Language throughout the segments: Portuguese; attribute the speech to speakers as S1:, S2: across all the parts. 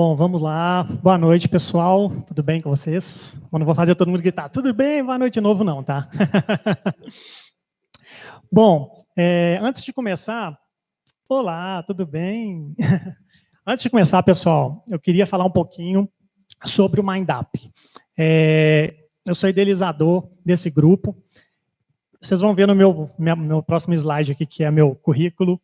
S1: Bom, vamos lá. Boa noite, pessoal. Tudo bem com vocês? Eu não vou fazer todo mundo gritar, tudo bem? Boa noite de novo, não, tá? Bom, antes de começar... Olá, tudo bem? Antes de começar, pessoal, eu queria falar um pouquinho sobre o MindUp. Eu sou idealizador desse grupo. Vocês vão ver no meu próximo slide aqui, que é meu currículo,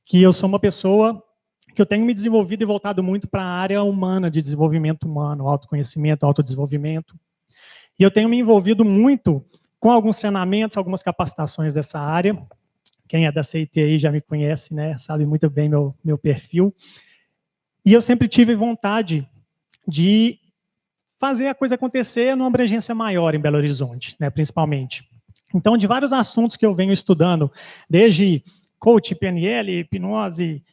S1: que eu sou uma pessoa que eu tenho me desenvolvido e voltado muito para a área humana, de desenvolvimento humano, autoconhecimento, autodesenvolvimento. E eu tenho me envolvido muito com alguns treinamentos, algumas capacitações dessa área. Quem é da CIT aí já me conhece, né? Sabe muito bem meu perfil. E eu sempre tive vontade de fazer a coisa acontecer numa abrangência maior em Belo Horizonte, né, principalmente. Então, de vários assuntos que eu venho estudando, desde coach, PNL, hipnose,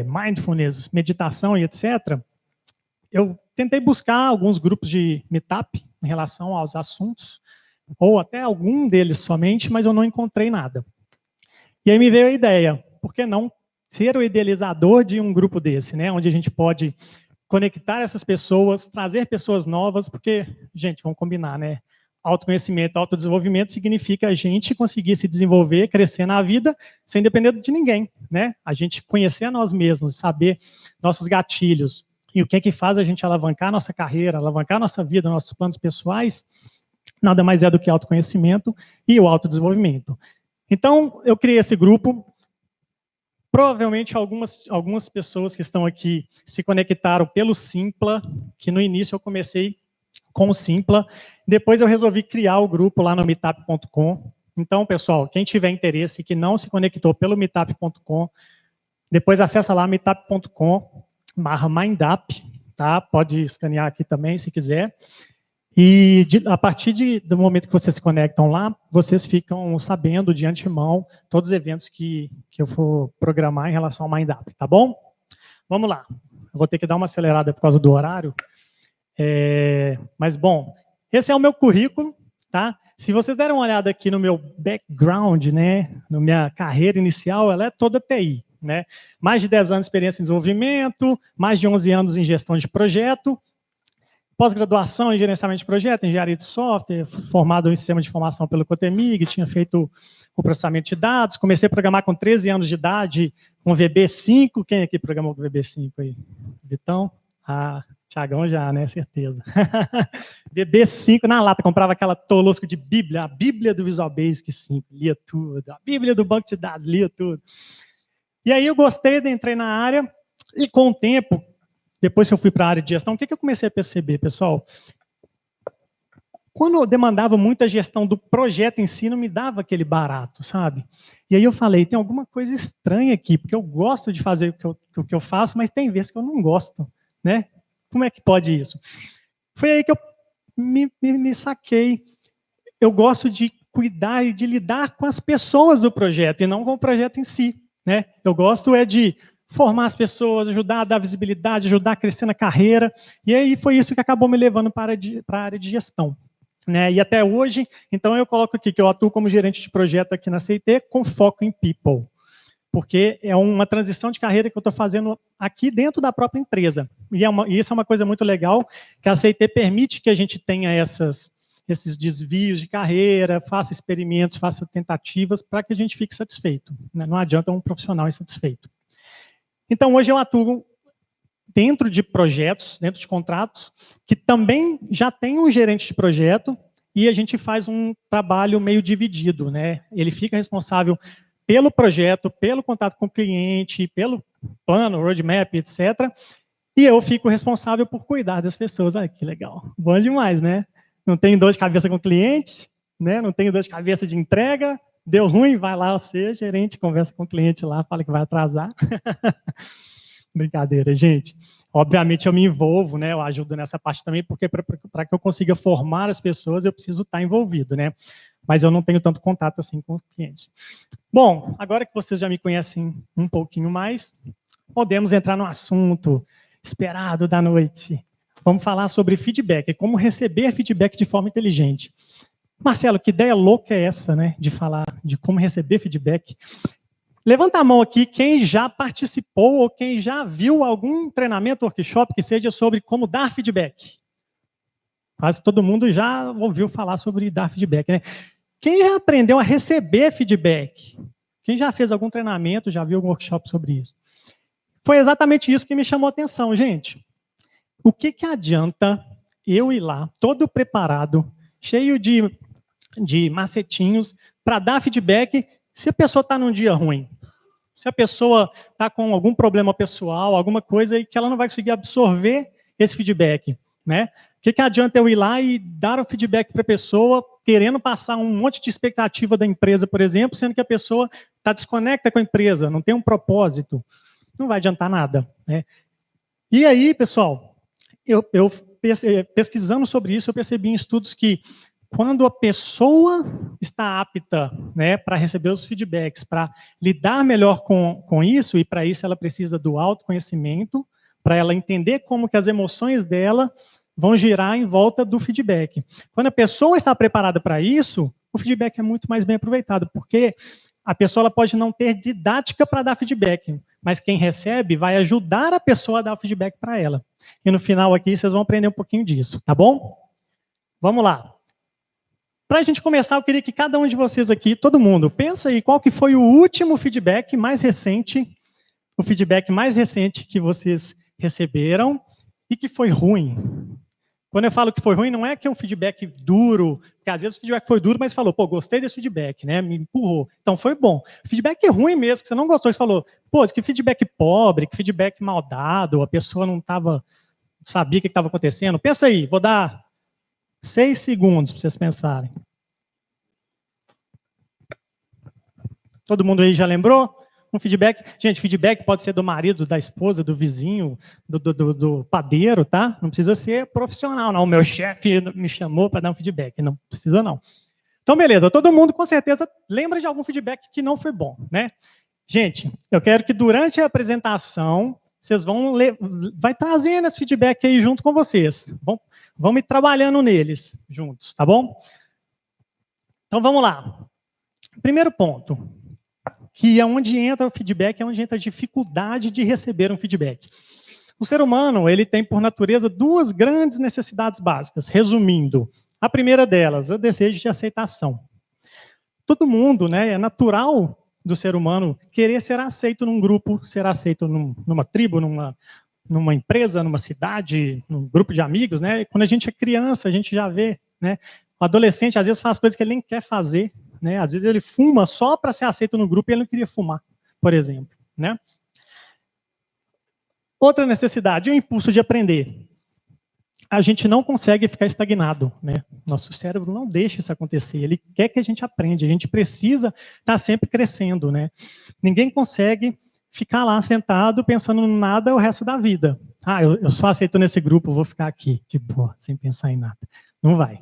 S1: mindfulness, meditação e etc., eu tentei buscar alguns grupos de meetup em relação aos assuntos, ou até algum deles somente, mas eu não encontrei nada. E aí me veio a ideia, por que não ser o idealizador de um grupo desse, né, onde a gente pode conectar essas pessoas, trazer pessoas novas, porque, gente, vamos combinar, né? Autoconhecimento, autodesenvolvimento significa a gente conseguir se desenvolver, crescer na vida, sem depender de ninguém, né? A gente conhecer a nós mesmos, saber nossos gatilhos e o que é que faz a gente alavancar a nossa carreira, alavancar a nossa vida, nossos planos pessoais, nada mais é do que autoconhecimento e o autodesenvolvimento. Então, eu criei esse grupo. Provavelmente algumas pessoas que estão aqui se conectaram pelo Simpla, que no início eu comecei com o Simpla, depois eu resolvi criar o grupo lá no meetup.com. Então, pessoal, quem tiver interesse e que não se conectou pelo meetup.com, depois acessa lá meetup.com/mindup, tá? Pode escanear aqui também, se quiser. E a partir do momento que vocês se conectam lá, vocês ficam sabendo de antemão todos os eventos que eu for programar em relação ao MindUp, tá bom? Vamos lá. Eu vou ter que dar uma acelerada por causa do horário. Mas, bom, esse é o meu currículo, tá? Se vocês derem uma olhada aqui no meu background, né, na minha carreira inicial, ela é toda TI, né? Mais de 10 anos de experiência em desenvolvimento, mais de 11 anos em gestão de projeto, pós-graduação em gerenciamento de projeto, engenharia de software, formado em sistema de informação pelo Cotemig, tinha feito o processamento de dados, comecei a programar com 13 anos de idade, com VB5, quem aqui programou com VB5 aí? Vitão? Ah, Thiagão já, né, certeza. VB5 na lata, comprava aquela tolosco de Bíblia, a Bíblia do Visual Basic 5, lia tudo, a Bíblia do banco de dados, lia tudo. E aí eu gostei, entrei na área, e com o tempo, depois que eu fui para a área de gestão, o que eu comecei a perceber, pessoal? Quando eu demandava muita gestão do projeto em si, não me dava aquele barato, sabe? E aí eu falei, tem alguma coisa estranha aqui, porque eu gosto de fazer o que eu faço, mas tem vezes que eu não gosto, né? Como é que pode isso? Foi aí que eu me saquei. Eu gosto de cuidar e de lidar com as pessoas do projeto, e não com o projeto em si, né? Eu gosto de formar as pessoas, ajudar a dar visibilidade, ajudar a crescer na carreira. E aí foi isso que acabou me levando para a área de gestão, né? E até hoje, então eu coloco aqui que eu atuo como gerente de projeto aqui na CIT com foco em people, porque é uma transição de carreira que eu estou fazendo aqui dentro da própria empresa. E isso é uma coisa muito legal, que a CIT permite que a gente tenha esses desvios de carreira, faça experimentos, faça tentativas para que a gente fique satisfeito, né? Não adianta um profissional insatisfeito. Então, hoje eu atuo dentro de projetos, dentro de contratos, que também já tem um gerente de projeto e a gente faz um trabalho meio dividido, né? Ele fica responsável pelo projeto, pelo contato com o cliente, pelo plano, roadmap, etc. E eu fico responsável por cuidar das pessoas. Ah, que legal. Bom demais, né? Não tenho dor de cabeça com o cliente, né? Não tenho dor de cabeça de entrega. Deu ruim, vai lá você, gerente, conversa com o cliente lá, fala que vai atrasar. Brincadeira, gente. Obviamente eu me envolvo, né? Eu ajudo nessa parte também, porque para que eu consiga formar as pessoas, eu preciso estar envolvido, né? Mas eu não tenho tanto contato assim com os clientes. Bom, agora que vocês já me conhecem um pouquinho mais, podemos entrar no assunto esperado da noite. Vamos falar sobre feedback, como receber feedback de forma inteligente. Marcelo, que ideia louca é essa, né? De falar de como receber feedback. Levanta a mão aqui quem já participou ou quem já viu algum treinamento, workshop que seja sobre como dar feedback. Quase todo mundo já ouviu falar sobre dar feedback, né? Quem já aprendeu a receber feedback? Quem já fez algum treinamento, já viu algum workshop sobre isso? Foi exatamente isso que me chamou a atenção, gente. O que adianta eu ir lá, todo preparado, cheio de macetinhos, para dar feedback se a pessoa está num dia ruim? Se a pessoa está com algum problema pessoal, alguma coisa e que ela não vai conseguir absorver esse feedback, né? O que adianta eu ir lá e dar o feedback para a pessoa, querendo passar um monte de expectativa da empresa, por exemplo, sendo que a pessoa está desconecta com a empresa, não tem um propósito, não vai adiantar nada, né? E aí, pessoal, eu pesquisando sobre isso, eu percebi em estudos que quando a pessoa está apta, né, para receber os feedbacks, para lidar melhor com isso, e para isso ela precisa do autoconhecimento, para ela entender como que as emoções dela vão girar em volta do feedback. Quando a pessoa está preparada para isso, o feedback é muito mais bem aproveitado, porque a pessoa ela pode não ter didática para dar feedback, mas quem recebe vai ajudar a pessoa a dar o feedback para ela. E no final aqui vocês vão aprender um pouquinho disso, tá bom? Vamos lá. Para a gente começar, eu queria que cada um de vocês aqui, todo mundo, pensa aí qual que foi o último feedback mais recente, o feedback mais recente que vocês receberam e que foi ruim. Quando eu falo que foi ruim, não é que é um feedback duro, porque às vezes o feedback foi duro, mas falou, pô, gostei desse feedback, né? Me empurrou. Então foi bom. Feedback é ruim mesmo, que você não gostou, você falou, pô, que feedback pobre, que feedback mal dado, a pessoa não sabia o que estava acontecendo. Pensa aí, vou dar 6 segundos para vocês pensarem. Todo mundo aí já lembrou? Um feedback. Gente, feedback pode ser do marido, da esposa, do vizinho, do padeiro, tá? Não precisa ser profissional, não. O meu chefe me chamou para dar um feedback. Não precisa, não. Então, beleza. Todo mundo, com certeza, lembra de algum feedback que não foi bom, né? Gente, eu quero que durante a apresentação, vocês vai trazendo esse feedback aí junto com vocês. Vamos ir trabalhando neles juntos, tá bom? Então, vamos lá. Primeiro ponto, que é onde entra o feedback, é onde entra a dificuldade de receber um feedback. O ser humano, ele tem, por natureza, 2 grandes necessidades básicas. Resumindo, a primeira delas é o desejo de aceitação. Todo mundo, né, é natural do ser humano querer ser aceito num grupo, ser aceito numa tribo, numa empresa, numa cidade, num grupo de amigos, né? Quando a gente é criança, a gente já vê, né? O adolescente, às vezes, faz coisas que ele nem quer fazer, né? Às vezes ele fuma só para ser aceito no grupo e ele não queria fumar, por exemplo, né? Outra necessidade, o impulso de aprender. A gente não consegue ficar estagnado, né? Nosso cérebro não deixa isso acontecer, ele quer que a gente aprenda, a gente precisa estar sempre crescendo, né? Ninguém consegue ficar lá sentado pensando em nada o resto da vida. Ah, eu só aceito nesse grupo, vou ficar aqui, de boa, sem pensar em nada. Não vai.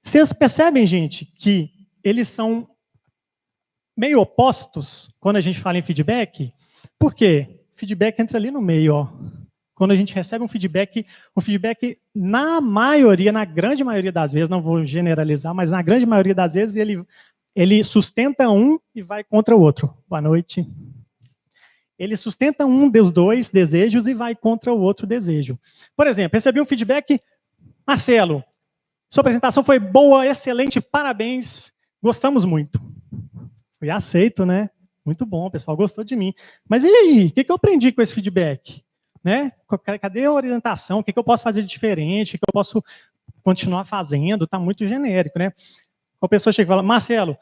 S1: Vocês percebem, gente, que eles são meio opostos quando a gente fala em feedback? Por quê? Feedback entra ali no meio, ó. Quando a gente recebe um feedback, o feedback, na grande maioria das vezes, não vou generalizar, mas na grande maioria das vezes, ele sustenta um e vai contra o outro. Boa noite. Ele sustenta um dos 2 desejos e vai contra o outro desejo. Por exemplo, recebi um feedback, Marcelo, sua apresentação foi boa, excelente, parabéns, gostamos muito. Fui aceito, né? Muito bom, o pessoal gostou de mim. Mas e aí, o que eu aprendi com esse feedback? Né? Cadê a orientação? O que eu posso fazer de diferente? O que eu posso continuar fazendo? Está muito genérico, né? A pessoa chega e fala, Marcelo,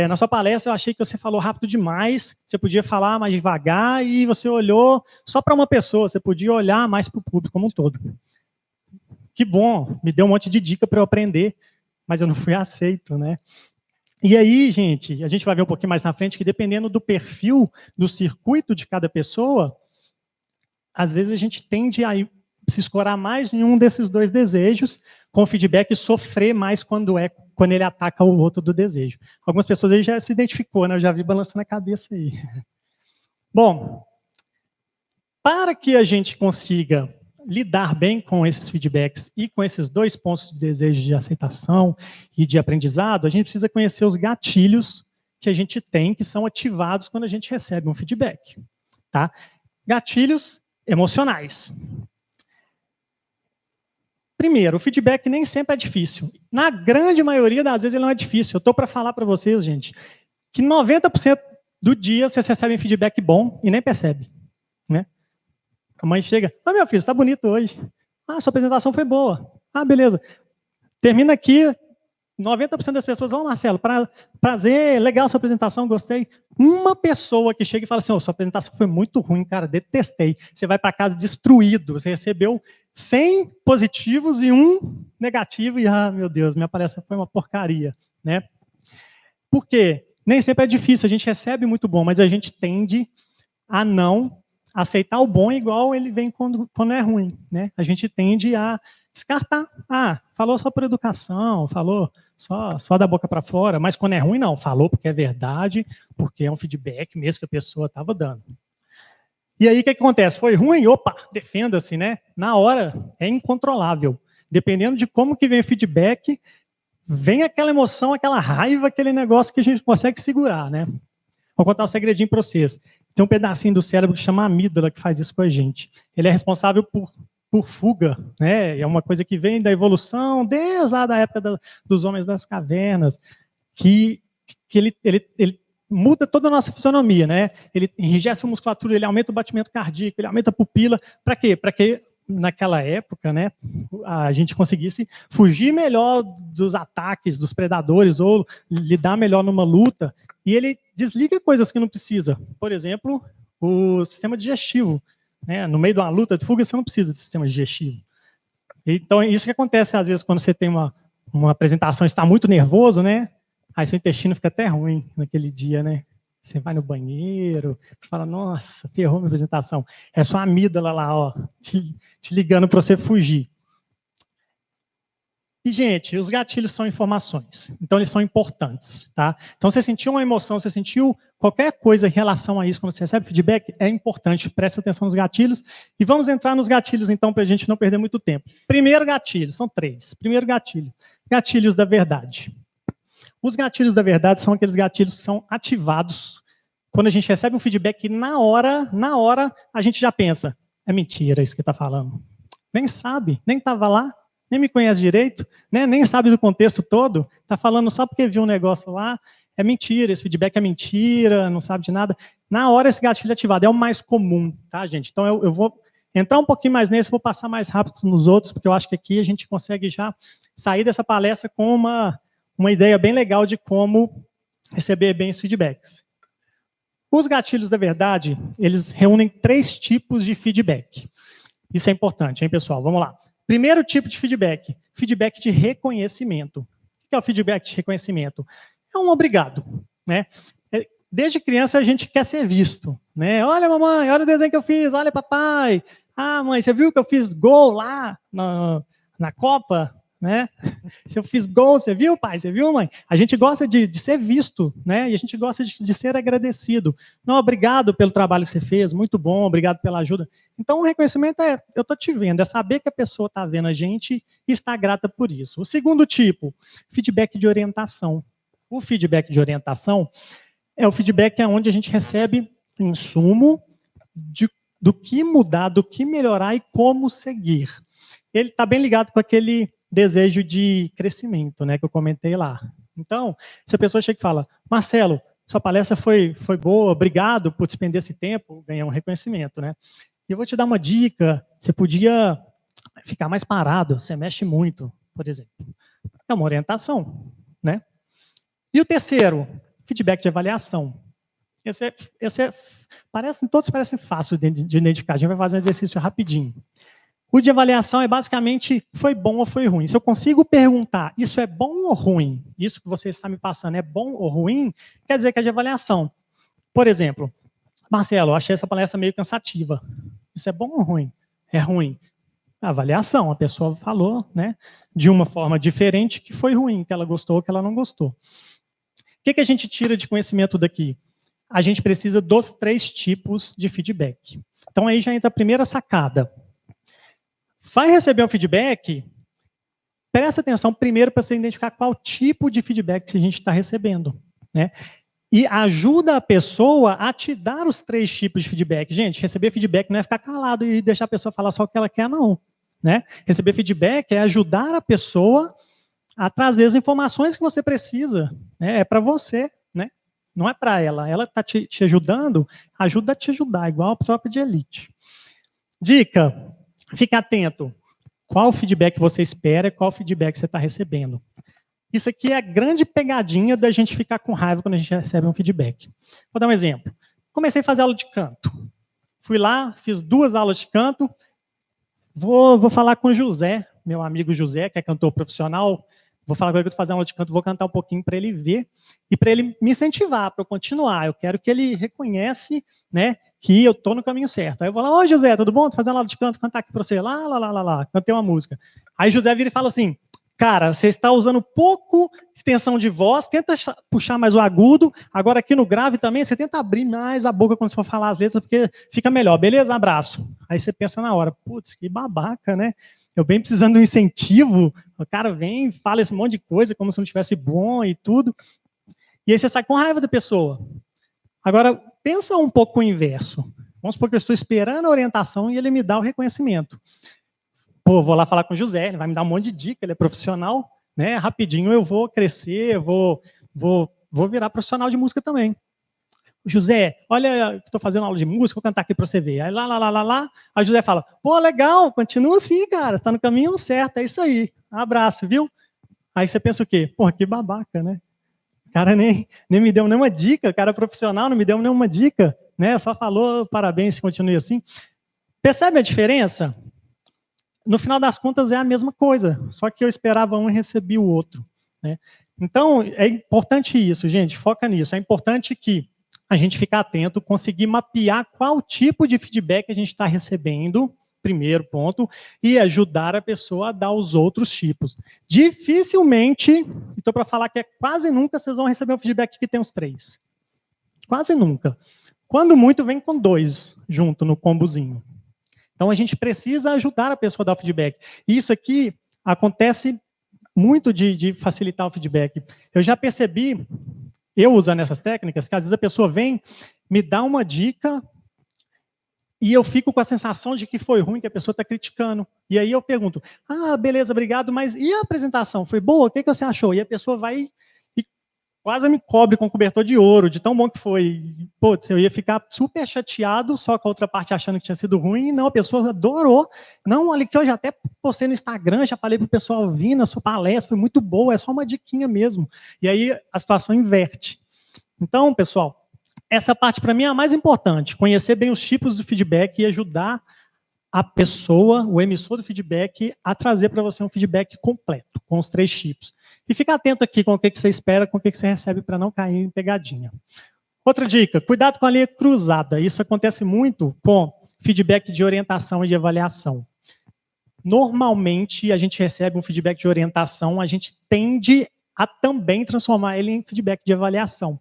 S1: na sua palestra eu achei que você falou rápido demais, você podia falar mais devagar e você olhou só para uma pessoa, você podia olhar mais para o público como um todo. Que bom, me deu um monte de dica para eu aprender, mas eu não fui aceito, né? E aí, gente, a gente vai ver um pouquinho mais na frente que dependendo do perfil, do circuito de cada pessoa, às vezes a gente tende a se escorar mais em um desses 2 desejos, com feedback e sofrer mais quando ele ataca o outro do desejo. Algumas pessoas aí já se identificou, né? Eu já vi balançando a cabeça aí. Bom, para que a gente consiga lidar bem com esses feedbacks e com esses 2 pontos de desejo de aceitação e de aprendizado, a gente precisa conhecer os gatilhos que a gente tem que são ativados quando a gente recebe um feedback. Tá? Gatilhos emocionais. Primeiro, o feedback nem sempre é difícil. Na grande maioria das vezes ele não é difícil. Eu estou para falar para vocês, gente, que 90% do dia vocês recebem feedback bom e nem percebe. Né? A mãe chega, meu filho, você está bonito hoje. Sua apresentação foi boa. Beleza. Termina aqui, 90% das pessoas vão, Marcelo, prazer, legal sua apresentação, gostei. Uma pessoa que chega e fala assim, sua apresentação foi muito ruim, cara, detestei. Você vai para casa destruído, você recebeu 100 positivos e 1 negativo e, meu Deus, minha palestra foi uma porcaria. Né? Por quê? Nem sempre é difícil, a gente recebe muito bom, mas a gente tende a não aceitar o bom igual ele vem quando é ruim. Né? A gente tende a descartar. Falou só por educação, falou só da boca para fora, mas quando é ruim, não. Falou porque é verdade, porque é um feedback mesmo que a pessoa estava dando. E aí, o que acontece? Foi ruim? Opa, defenda-se, né? Na hora, é incontrolável. Dependendo de como que vem o feedback, vem aquela emoção, aquela raiva, aquele negócio que a gente consegue segurar, né? Vou contar um segredinho para vocês. Tem um pedacinho do cérebro que chama amígdala que faz isso com a gente. Ele é responsável por fuga, né? É uma coisa que vem da evolução, desde lá da época dos homens das cavernas, que ele muda toda a nossa fisionomia, né? Ele enrijece a musculatura, ele aumenta o batimento cardíaco, ele aumenta a pupila. Para quê? Para que naquela época, né, a gente conseguisse fugir melhor dos ataques dos predadores ou lidar melhor numa luta. E ele desliga coisas que não precisa. Por exemplo, o sistema digestivo. Né? No meio de uma luta de fuga, você não precisa de sistema digestivo. Então, isso que acontece às vezes quando você tem uma apresentação e está muito nervoso, né? Aí seu intestino fica até ruim naquele dia, né? Você vai no banheiro, você fala, nossa, ferrou minha apresentação. É sua amígdala lá, ó, te ligando para você fugir. E, gente, os gatilhos são informações, então eles são importantes, tá? Então, você sentiu uma emoção, você sentiu qualquer coisa em relação a isso, quando você recebe feedback, é importante, preste atenção nos gatilhos. E vamos entrar nos gatilhos, então, para a gente não perder muito tempo. Primeiro gatilho, são 3. Primeiro gatilho, gatilhos da verdade. Os gatilhos da verdade são aqueles gatilhos que são ativados quando a gente recebe um feedback e na hora, a gente já pensa, é mentira isso que está falando. Nem sabe, nem estava lá, nem me conhece direito, né? Nem sabe do contexto todo, está falando só porque viu um negócio lá, é mentira, esse feedback é mentira, não sabe de nada. Na hora esse gatilho é ativado, é o mais comum, tá, gente? Então eu vou entrar um pouquinho mais nesse, vou passar mais rápido nos outros, porque eu acho que aqui a gente consegue já sair dessa palestra com uma ideia bem legal de como receber bem os feedbacks. Os gatilhos da verdade, eles reúnem 3 tipos de feedback. Isso é importante, hein, pessoal? Vamos lá. Primeiro tipo de feedback, feedback de reconhecimento. O que é o feedback de reconhecimento? É um obrigado, né? Desde criança a gente quer ser visto, né? Olha, mamãe, olha o desenho que eu fiz, olha, papai. Mãe, você viu que eu fiz gol lá na Copa? Né? Se eu fiz gol, você viu, pai? Você viu, mãe? A gente gosta de ser visto, né? E a gente gosta de ser agradecido. Não, obrigado pelo trabalho que você fez, muito bom, obrigado pela ajuda. Então, o reconhecimento é, eu estou te vendo, é saber que a pessoa está vendo a gente e está grata por isso. O segundo tipo, feedback de orientação. O feedback de orientação é o feedback onde a gente recebe insumo do que mudar, do que melhorar e como seguir. Ele está bem ligado com aquele desejo de crescimento, né, que eu comentei lá. Então, se a pessoa chega e fala, Marcelo, sua palestra foi boa, obrigado por despender esse tempo, ganhar um reconhecimento, né? E eu vou te dar uma dica, você podia ficar mais parado, você mexe muito, por exemplo. É uma orientação, né? E o terceiro, feedback de avaliação. Todos parecem fáceis de identificar, a gente vai fazer um exercício rapidinho. O de avaliação é basicamente, foi bom ou foi ruim. Se eu consigo perguntar, isso é bom ou ruim? Isso que você está me passando é bom ou ruim? Quer dizer que é de avaliação. Por exemplo, Marcelo, eu achei essa palestra meio cansativa. Isso é bom ou ruim? É ruim. A avaliação, a pessoa falou, né, de uma forma diferente que foi ruim, que ela gostou ou que ela não gostou. O que a gente tira de conhecimento daqui? A gente precisa dos 3 tipos de feedback. Então aí já entra a primeira sacada. Vai receber um feedback, presta atenção primeiro para você identificar qual tipo de feedback que a gente está recebendo. Né? e ajuda a pessoa a te dar os 3 tipos de feedback. Gente, receber feedback não é ficar calado e deixar a pessoa falar só o que ela quer, não. Né? Receber feedback é ajudar a pessoa a trazer as informações que você precisa. Né? É para você, né? Não é para ela. Ela está te ajudando, ajuda a te ajudar, igual a tropa de elite. Dica, fique atento. Qual feedback você espera e qual feedback você está recebendo. Isso aqui é a grande pegadinha da gente ficar com raiva quando a gente recebe um feedback. Vou dar um exemplo. Comecei a fazer aula de canto. Fui lá, fiz 2 aulas de canto. Vou falar com o José, meu amigo José, que é cantor profissional. Vou falar com ele que eu vou fazer aula de canto, vou cantar um pouquinho para ele ver e para ele me incentivar, para eu continuar. Eu quero que ele reconhece, né, que eu estou no caminho certo. Aí eu vou lá, oi José, tudo bom? Estou fazendo aula de canto, cantar aqui para você. Lá. Cantei uma música. Aí José vira e fala assim, cara, você está usando pouco extensão de voz, tenta puxar mais o agudo, agora aqui no grave também, você tenta abrir mais a boca quando você for falar as letras, porque fica melhor, beleza? Abraço. Aí você pensa na hora, putz, que babaca, né? Eu bem precisando de um incentivo, o cara vem, fala esse monte de coisa, como se não tivesse bom e tudo, e aí você sai com raiva da pessoa. Agora, pensa um pouco o inverso. Vamos supor que eu estou esperando a orientação e ele me dá o reconhecimento. Pô, vou lá falar com o José, ele vai me dar um monte de dica, ele é profissional, né? Rapidinho eu vou crescer, vou virar profissional de música também. José, olha, estou fazendo aula de música, vou cantar aqui para você ver. Aí lá, a José fala, pô, legal, continua assim, cara, está no caminho certo, é isso aí. Abraço, viu? Aí você pensa o quê? Pô, que babaca, né? O cara nem me deu nenhuma dica, o cara profissional não me deu nenhuma dica, né? Só falou, parabéns, continue assim. Percebe a diferença? No final das contas é a mesma coisa, só que eu esperava um e recebi o outro. Né? Então, é importante isso, gente, foca nisso. É importante que a gente fique atento, conseguir mapear qual tipo de feedback a gente está recebendo, primeiro ponto, e ajudar a pessoa a dar os outros tipos. Dificilmente, estou para falar que é quase nunca, vocês vão receber um feedback que tem os 3. Quase nunca. Quando muito, vem com 2 junto no combozinho. Então, a gente precisa ajudar a pessoa a dar o feedback. E isso aqui acontece muito de facilitar o feedback. Eu já percebi, eu usando essas técnicas, que às vezes a pessoa vem, me dá uma dica e eu fico com a sensação de que foi ruim, que a pessoa está criticando. E aí eu pergunto, beleza, obrigado, mas e a apresentação? Foi boa? O que você achou? E a pessoa vai e quase me cobre com cobertor de ouro, de tão bom que foi. Putz, eu ia ficar super chateado, só com a outra parte achando que tinha sido ruim. Não, a pessoa adorou. Não, olha que eu já até postei no Instagram, já falei para o pessoal vir na sua palestra, foi muito boa, é só uma diquinha mesmo. E aí a situação inverte. Então, pessoal, essa parte para mim é a mais importante, conhecer bem os tipos de feedback e ajudar a pessoa, o emissor do feedback, a trazer para você um feedback completo, com os 3 tipos. E fica atento aqui com o que você espera, com o que você recebe, para não cair em pegadinha. Outra dica, cuidado com a linha cruzada. Isso acontece muito com feedback de orientação e de avaliação. Normalmente, a gente recebe um feedback de orientação, a gente tende a também transformar ele em feedback de avaliação.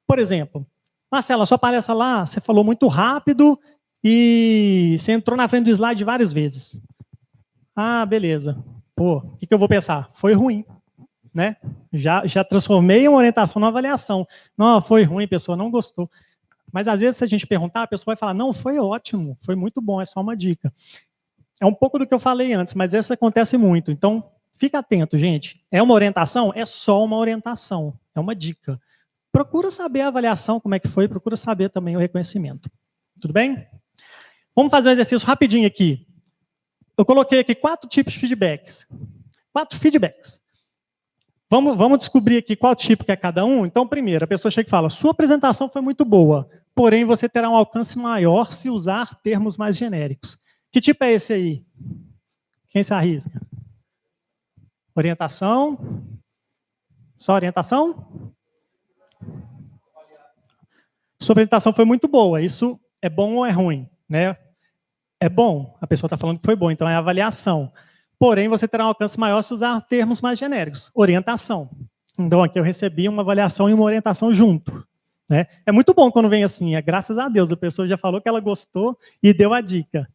S1: Por exemplo, Marcela, sua palestra lá, você falou muito rápido e você entrou na frente do slide várias vezes. Beleza. Pô, o que eu vou pensar? Foi ruim. Né? Já transformei uma orientação numa avaliação. Não, foi ruim, a pessoa não gostou. Mas às vezes, se a gente perguntar, a pessoa vai falar, não, foi ótimo, foi muito bom, é só uma dica. É um pouco do que eu falei antes, mas essa acontece muito. Então, fica atento, gente. É uma orientação? É só uma orientação, é uma dica. Procura saber a avaliação, como é que foi, procura saber também o reconhecimento. Tudo bem? Vamos fazer um exercício rapidinho aqui. Eu coloquei aqui 4 tipos de feedbacks. 4 feedbacks. Vamos descobrir aqui qual tipo que é cada um? Então, primeiro, a pessoa chega e fala, sua apresentação foi muito boa, porém você terá um alcance maior se usar termos mais genéricos. Que tipo é esse aí? Quem se arrisca? Orientação? Só orientação? Sua apresentação foi muito boa, isso é bom ou é ruim? Né? É bom, a pessoa está falando que foi bom, então é avaliação. Porém, você terá um alcance maior se usar termos mais genéricos. Orientação. Então, aqui eu recebi uma avaliação e uma orientação junto. Né? É muito bom quando vem assim, graças a Deus, a pessoa já falou que ela gostou e deu a dica.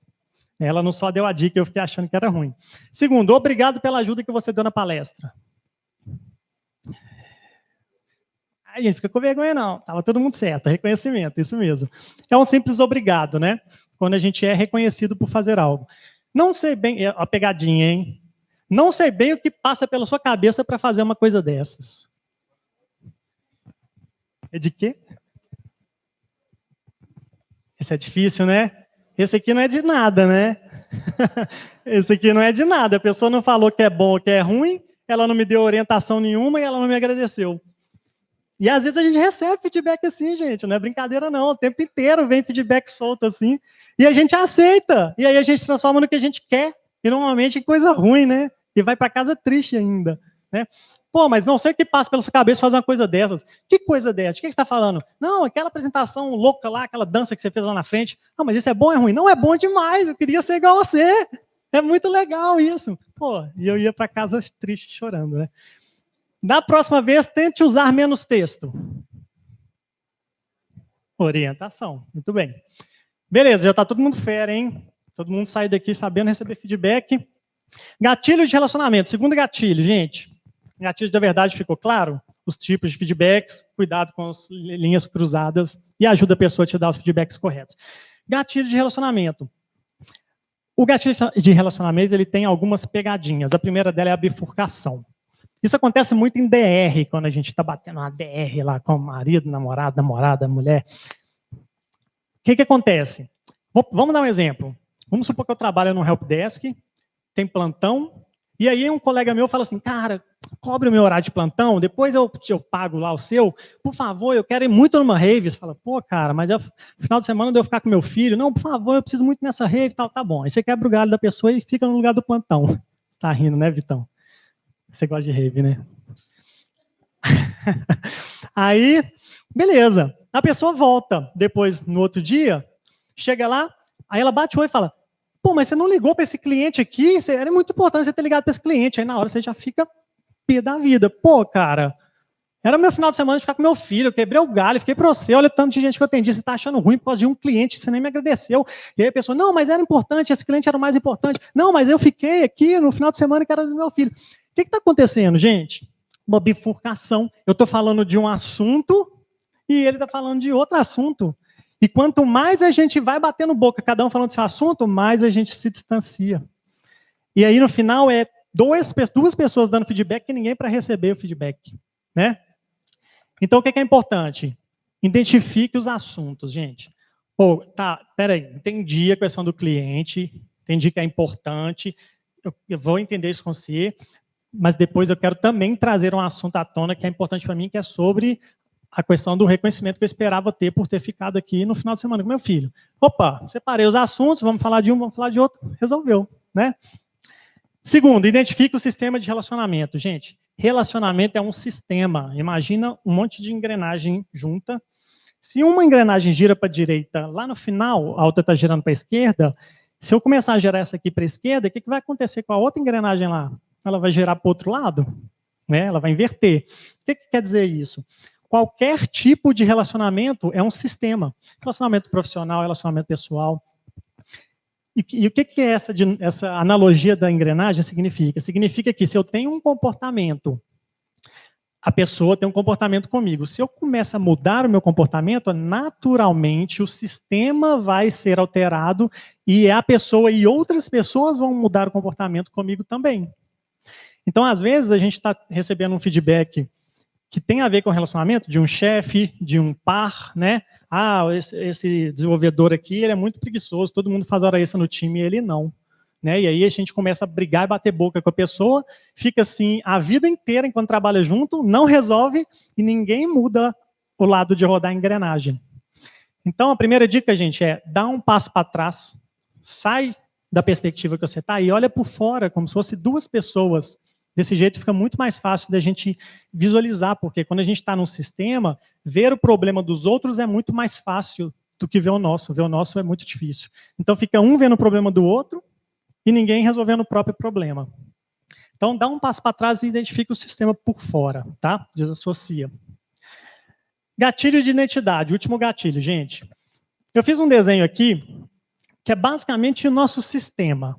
S1: Ela não só deu a dica, eu fiquei achando que era ruim. Segundo, obrigado pela ajuda que você deu na palestra. A gente fica com vergonha, não. Estava todo mundo certo, reconhecimento, isso mesmo. É um simples obrigado, né? Quando a gente é reconhecido por fazer algo. Não sei bem, a pegadinha, hein? Não sei bem o que passa pela sua cabeça para fazer uma coisa dessas. É de quê? Esse é difícil, né? Esse aqui não é de nada, né? Esse aqui não é de nada. A pessoa não falou que é bom ou que é ruim, ela não me deu orientação nenhuma e ela não me agradeceu. E às vezes a gente recebe feedback assim, gente, não é brincadeira não, o tempo inteiro vem feedback solto assim, e a gente aceita, e aí a gente transforma no que a gente quer, e normalmente em coisa ruim, né? E vai para casa triste ainda, né? Pô, mas não sei o que passa pela sua cabeça fazer uma coisa dessas. Que coisa dessa? O que você está falando? Não, aquela apresentação louca lá, aquela dança que você fez lá na frente. Não, mas isso é bom ou é ruim? Não, é bom demais, eu queria ser igual a você. É muito legal isso. Pô, e eu ia para casa triste chorando, né? Da próxima vez, tente usar menos texto. Orientação. Muito bem. Beleza, já está todo mundo fera, hein? Todo mundo sai daqui sabendo receber feedback. Gatilho de relacionamento. Segundo gatilho, gente. Gatilho da verdade ficou claro? Os tipos de feedbacks, cuidado com as linhas cruzadas e ajuda a pessoa a te dar os feedbacks corretos. Gatilho de relacionamento. O gatilho de relacionamento ele tem algumas pegadinhas. A primeira dela é a bifurcação. Isso acontece muito em DR, quando a gente está batendo uma DR lá com o marido, namorado, namorada, mulher. O que acontece? Vamos dar um exemplo. Vamos supor que eu trabalho no helpdesk, tem plantão, e aí um colega meu fala assim, cara, cobre o meu horário de plantão, depois eu pago lá o seu, por favor, eu quero ir muito numa rave. Você fala, pô, cara, mas no final de semana eu devo ficar com meu filho. Não, por favor, eu preciso muito nessa rave, tal, tá bom. Aí você quebra o galho da pessoa e fica no lugar do plantão. Você tá rindo, né, Vitão? Você gosta de rave, né? Aí, beleza. A pessoa volta depois, no outro dia, chega lá, aí ela bate o olho e fala, pô, mas você não ligou para esse cliente aqui? Era muito importante você ter ligado para esse cliente. Aí na hora você já fica pé da vida. Pô, cara, era meu final de semana de ficar com meu filho, eu quebrei o galho, fiquei para você, olha o tanto de gente que eu atendi, você está achando ruim por causa de um cliente, você nem me agradeceu. E aí a pessoa, não, mas era importante, esse cliente era o mais importante. Não, mas eu fiquei aqui no final de semana que era do meu filho. O que está acontecendo, gente? Uma bifurcação. Eu estou falando de um assunto e ele está falando de outro assunto. E quanto mais a gente vai batendo boca, cada um falando do seu assunto, mais a gente se distancia. E aí, no final, é duas pessoas dando feedback e ninguém para receber o feedback. Né? Então, o que é importante? Identifique os assuntos, gente. Pô, tá, peraí, entendi a questão do cliente, entendi que é importante, eu vou entender isso com você, mas depois eu quero também trazer um assunto à tona que é importante para mim, que é sobre a questão do reconhecimento que eu esperava ter por ter ficado aqui no final de semana com meu filho. Opa, separei os assuntos, vamos falar de um, vamos falar de outro, resolveu, né? Segundo, identifique o sistema de relacionamento. Gente, relacionamento é um sistema. Imagina um monte de engrenagem junta. Se uma engrenagem gira para a direita, lá no final, a outra está girando para a esquerda, se eu começar a girar essa aqui para a esquerda, o que vai acontecer com a outra engrenagem lá? Ela vai girar para o outro lado? Né? Ela vai inverter. O que quer dizer isso? Qualquer tipo de relacionamento é um sistema. Relacionamento profissional, relacionamento pessoal. E o que é essa analogia da engrenagem significa? Significa que se eu tenho um comportamento, a pessoa tem um comportamento comigo. Se eu começo a mudar o meu comportamento, naturalmente o sistema vai ser alterado e a pessoa e outras pessoas vão mudar o comportamento comigo também. Então, às vezes, a gente está recebendo um feedback que tem a ver com o relacionamento de um chefe, de um par, né? Ah, esse desenvolvedor aqui, ele é muito preguiçoso, todo mundo faz hora extra no time e ele não. Né? E aí a gente começa a brigar e bater boca com a pessoa, fica assim a vida inteira enquanto trabalha junto, não resolve e ninguém muda o lado de rodar a engrenagem. Então, a primeira dica, gente, é dar um passo para trás, sai da perspectiva que você está e olha por fora, como se fosse duas pessoas. Desse jeito fica muito mais fácil da gente visualizar, porque quando a gente está num sistema, ver o problema dos outros é muito mais fácil do que ver o nosso. Ver o nosso é muito difícil. Então fica um vendo o problema do outro e ninguém resolvendo o próprio problema. Então dá um passo para trás e identifica o sistema por fora, tá? Desassocia. Gatilho de identidade, último gatilho, gente. Eu fiz um desenho aqui que é basicamente o nosso sistema.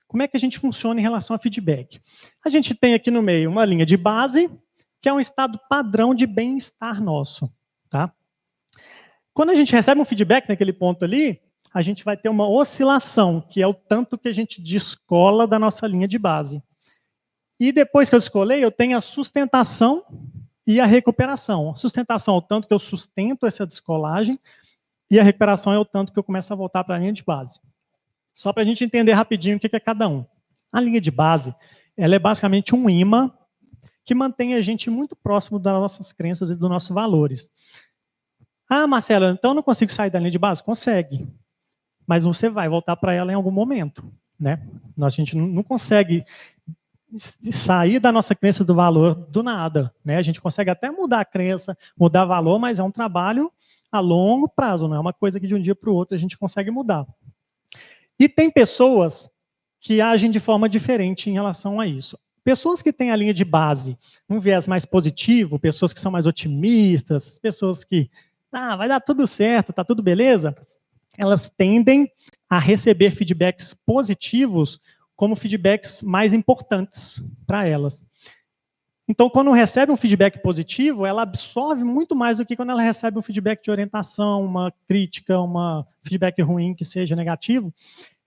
S1: Como é que a gente funciona em relação a feedback? A gente tem aqui no meio uma linha de base, que é um estado padrão de bem-estar nosso, tá? Quando a gente recebe um feedback naquele ponto ali, a gente vai ter uma oscilação, que é o tanto que a gente descola da nossa linha de base. E depois que eu descolei, eu tenho a sustentação e a recuperação. A sustentação é o tanto que eu sustento essa descolagem, e a recuperação é o tanto que eu começo a voltar para a linha de base. Só para a gente entender rapidinho o que é cada um. A linha de base, ela é basicamente um imã que mantém a gente muito próximo das nossas crenças e dos nossos valores. Ah, Marcelo, então eu não consigo sair da linha de base? Consegue. Mas você vai voltar para ela em algum momento, né? A gente não consegue sair da nossa crença do valor do nada, né? A gente consegue até mudar a crença, mudar valor, mas é um trabalho a longo prazo, não é uma coisa que de um dia para o outro a gente consegue mudar. E tem pessoas que agem de forma diferente em relação a isso. Pessoas que têm a linha de base, um viés mais positivo, pessoas que são mais otimistas, pessoas que, vai dar tudo certo, tá tudo beleza, elas tendem a receber feedbacks positivos como feedbacks mais importantes para elas. Então, quando recebe um feedback positivo, ela absorve muito mais do que quando ela recebe um feedback de orientação, uma crítica, um feedback ruim que seja negativo.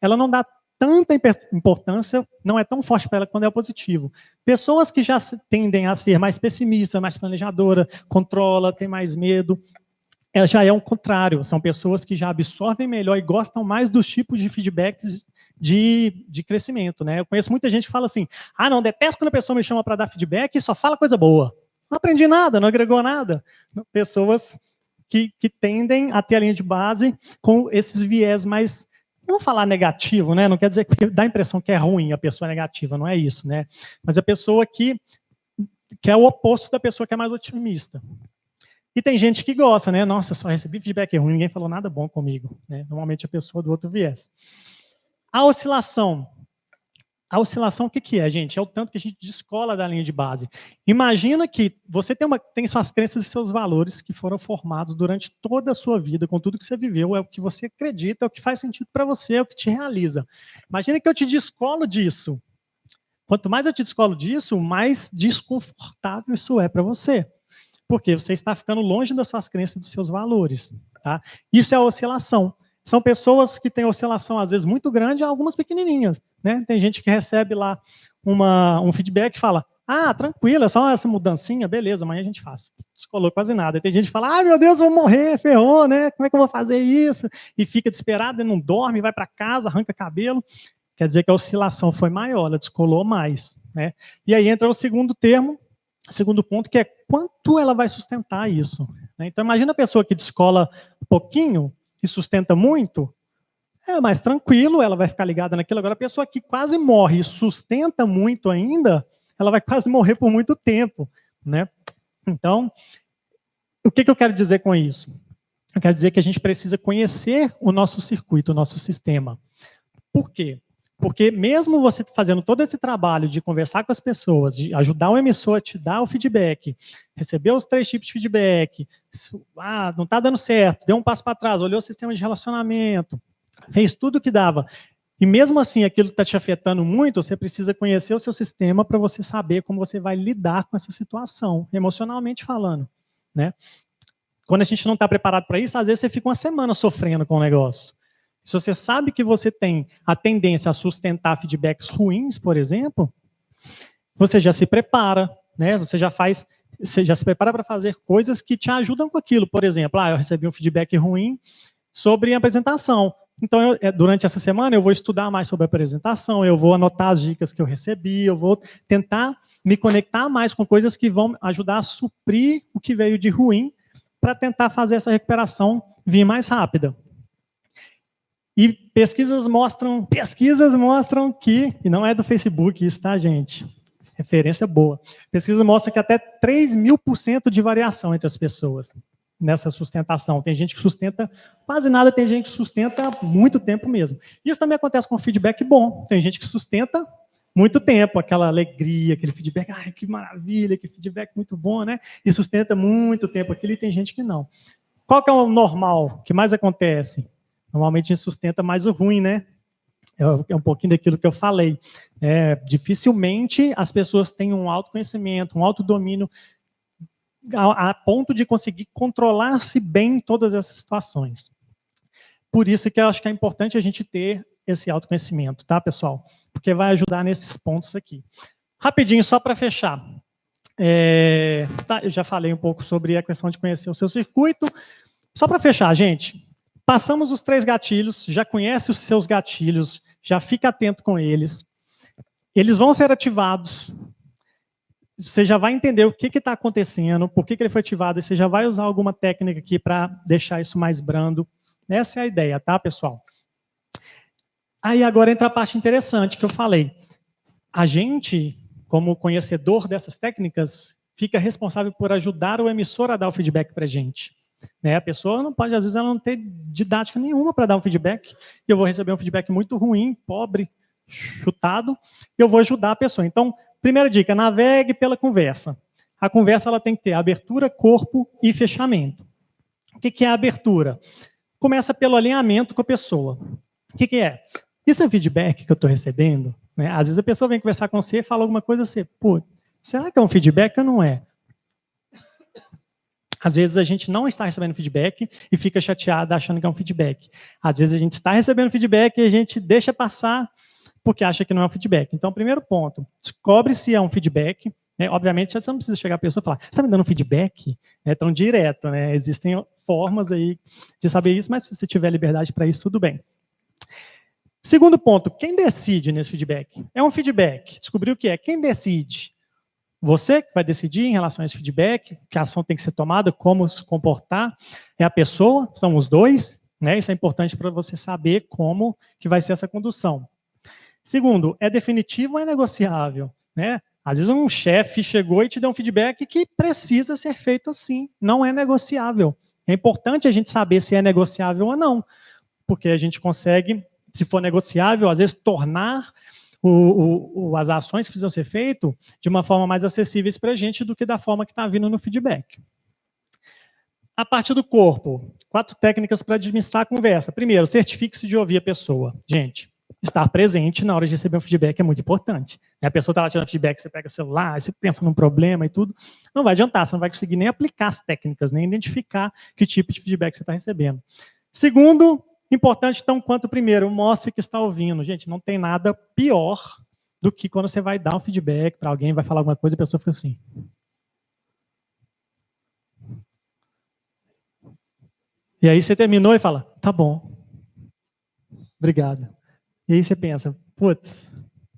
S1: Ela não dá tanta importância, não é tão forte para ela quando é positivo. Pessoas que já tendem a ser mais pessimistas, mais planejadora, controla, tem mais medo, ela já é o contrário, são pessoas que já absorvem melhor e gostam mais dos tipos de feedbacks de crescimento, né? Eu conheço muita gente que fala assim, não, detesto quando a pessoa me chama para dar feedback e só fala coisa boa. Não aprendi nada, não agregou nada. Pessoas que tendem a ter a linha de base com esses viés mais, não falar negativo, né? Não quer dizer que dá a impressão que é ruim a pessoa negativa, não é isso, né? Mas a pessoa que é o oposto da pessoa que é mais otimista. E tem gente que gosta, né? Nossa, só recebi feedback ruim, ninguém falou nada bom comigo, né? Normalmente a pessoa do outro viés. A oscilação. A oscilação, o que é, gente? É o tanto que a gente descola da linha de base. Imagina que você tem suas crenças e seus valores que foram formados durante toda a sua vida, com tudo que você viveu, é o que você acredita, é o que faz sentido para você, é o que te realiza. Imagina que eu te descolo disso. Quanto mais eu te descolo disso, mais desconfortável isso é para você. Porque você está ficando longe das suas crenças e dos seus valores. Tá? Isso é a oscilação. São pessoas que têm oscilação, às vezes, muito grande, algumas pequenininhas. Né? Tem gente que recebe lá um feedback e fala, tranquilo, é só essa mudancinha, beleza, amanhã a gente faz. Descolou quase nada. E tem gente que fala, meu Deus, vou morrer, ferrou, né? Como é que eu vou fazer isso? E fica desesperado, não dorme, vai para casa, arranca cabelo. Quer dizer que a oscilação foi maior, ela descolou mais. Né? E aí entra o segundo termo, segundo ponto, que é quanto ela vai sustentar isso. Né? Então, imagina a pessoa que descola pouquinho e sustenta muito, é mais tranquilo, ela vai ficar ligada naquilo. Agora, a pessoa que quase morre e sustenta muito ainda, ela vai quase morrer por muito tempo. Né? Então, o que eu quero dizer com isso? Eu quero dizer que a gente precisa conhecer o nosso circuito, o nosso sistema. Por quê? Porque mesmo você fazendo todo esse trabalho de conversar com as pessoas, de ajudar o emissor a te dar o feedback, receber os 3 tipos de feedback, não está dando certo, deu um passo para trás, olhou o sistema de relacionamento, fez tudo o que dava. E mesmo assim, aquilo está te afetando muito, você precisa conhecer o seu sistema para você saber como você vai lidar com essa situação, emocionalmente falando. Né? Quando a gente não está preparado para isso, às vezes você fica uma semana sofrendo com o negócio. Se você sabe que você tem a tendência a sustentar feedbacks ruins, por exemplo, você já se prepara, né? Você já se prepara para fazer coisas que te ajudam com aquilo. Por exemplo, eu recebi um feedback ruim sobre a apresentação. Então, durante essa semana, eu vou estudar mais sobre a apresentação, eu vou anotar as dicas que eu recebi, eu vou tentar me conectar mais com coisas que vão ajudar a suprir o que veio de ruim para tentar fazer essa recuperação vir mais rápida. E pesquisas mostram que, e não é do Facebook isso, tá, gente? Referência boa. Pesquisas mostram que até 3.000% de variação entre as pessoas nessa sustentação. Tem gente que sustenta quase nada, tem gente que sustenta muito tempo mesmo. Isso também acontece com feedback bom. Tem gente que sustenta muito tempo, aquela alegria, aquele feedback, que maravilha, que feedback muito bom, né? E sustenta muito tempo aquilo, e tem gente que não. Qual que é o normal que mais acontece? Normalmente a gente sustenta mais o ruim, né? É um pouquinho daquilo que eu falei. Dificilmente as pessoas têm um autoconhecimento, um autodomínio a ponto de conseguir controlar-se bem em todas essas situações. Por isso que eu acho que é importante a gente ter esse autoconhecimento, tá, pessoal? Porque vai ajudar nesses pontos aqui. Rapidinho, só para fechar. Tá, eu já falei um pouco sobre a questão de conhecer o seu circuito. Só para fechar, gente, passamos os 3 gatilhos, já conhece os seus gatilhos, já fica atento com eles. Eles vão ser ativados. Você já vai entender o que está acontecendo, por que ele foi ativado, e você já vai usar alguma técnica aqui para deixar isso mais brando. Essa é a ideia, tá, pessoal? Aí agora entra a parte interessante que eu falei. A gente, como conhecedor dessas técnicas, fica responsável por ajudar o emissor a dar o feedback para a gente. Né? A pessoa não pode, às vezes, ela não ter didática nenhuma para dar um feedback, e eu vou receber um feedback muito ruim, pobre, chutado, e eu vou ajudar a pessoa. Então, primeira dica, navegue pela conversa. A conversa ela tem que ter abertura, corpo e fechamento. O que é a abertura? Começa pelo alinhamento com a pessoa. O que é? Isso é feedback que eu estou recebendo? Né? Às vezes a pessoa vem conversar com você e fala alguma coisa assim, pô, será que é um feedback ou não é? Às vezes a gente não está recebendo feedback e fica chateado achando que é um feedback. Às vezes a gente está recebendo feedback e a gente deixa passar porque acha que não é um feedback. Então, primeiro ponto, descobre se é um feedback. Né? Obviamente, você não precisa chegar a pessoa e falar, você está me dando um feedback? É tão direto, né? Existem formas aí de saber isso, mas se você tiver liberdade para isso, tudo bem. Segundo ponto, quem decide nesse feedback? É um feedback. Descobriu o que é? Quem decide? Você que vai decidir em relação a esse feedback, que ação tem que ser tomada, como se comportar. É a pessoa, são os dois. Né? Isso é importante para você saber como que vai ser essa condução. Segundo, é definitivo ou é negociável? Né? Às vezes um chefe chegou e te deu um feedback que precisa ser feito assim, não é negociável. É importante a gente saber se é negociável ou não, porque a gente consegue, se for negociável, às vezes tornar as ações que precisam ser feitas de uma forma mais acessíveis para a gente do que da forma que está vindo no feedback. A parte do corpo, 4 técnicas para administrar a conversa. Primeiro, certifique-se de ouvir a pessoa. Gente, estar presente na hora de receber um feedback é muito importante. A pessoa está lá tirando feedback, você pega o celular, você pensa num problema e tudo. Não vai adiantar, você não vai conseguir nem aplicar as técnicas, nem identificar que tipo de feedback você está recebendo. Segundo, importante tão quanto o primeiro, mostre que está ouvindo. Gente, não tem nada pior do que quando você vai dar um feedback para alguém, vai falar alguma coisa e a pessoa fica assim. E aí você terminou e fala, tá bom, obrigado. E aí você pensa, putz,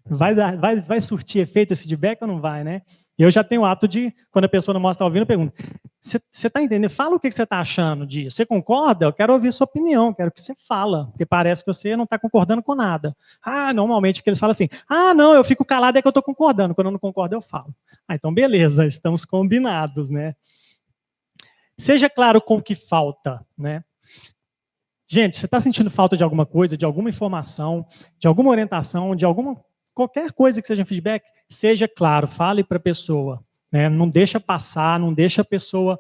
S1: vai surtir efeito esse feedback ou não vai, né? Eu já tenho o hábito de, quando a pessoa não mostra ouvindo, eu pergunto, você está entendendo? Fala o que você está achando disso. Você concorda? Eu quero ouvir sua opinião, quero que você fala, porque parece que você não está concordando com nada. Normalmente que eles falam assim, não, eu fico calado é que eu estou concordando, quando eu não concordo eu falo. Então beleza, estamos combinados, né? Seja claro com o que falta, né? Gente, você está sentindo falta de alguma coisa, de alguma informação, de alguma orientação, de qualquer coisa que seja um feedback, seja claro, fale para a pessoa. Né? Não deixa passar, não deixa a pessoa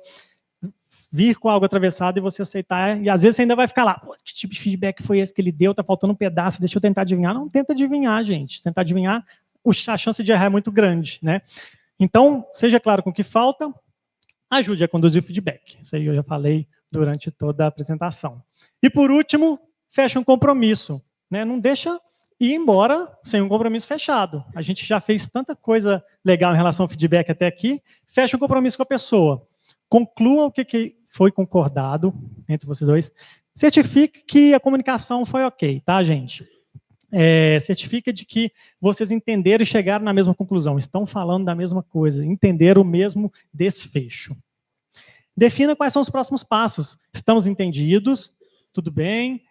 S1: vir com algo atravessado e você aceitar. E às vezes você ainda vai ficar lá, que tipo de feedback foi esse que ele deu? Está faltando um pedaço, deixa eu tentar adivinhar. Não tenta adivinhar, gente. Tentar adivinhar, a chance de errar é muito grande. Né? Então, seja claro com o que falta, ajude a conduzir o feedback. Isso aí eu já falei durante toda a apresentação. E por último, fecha um compromisso. Né? Não deixa ir embora sem um compromisso fechado. A gente já fez tanta coisa legal em relação ao feedback até aqui, fecha um compromisso com a pessoa. Conclua o que foi concordado entre vocês dois. Certifique que a comunicação foi ok, tá, gente? Certifica de que vocês entenderam e chegaram na mesma conclusão, estão falando da mesma coisa, entenderam o mesmo desfecho. Defina quais são os próximos passos. Estamos entendidos? Tudo bem?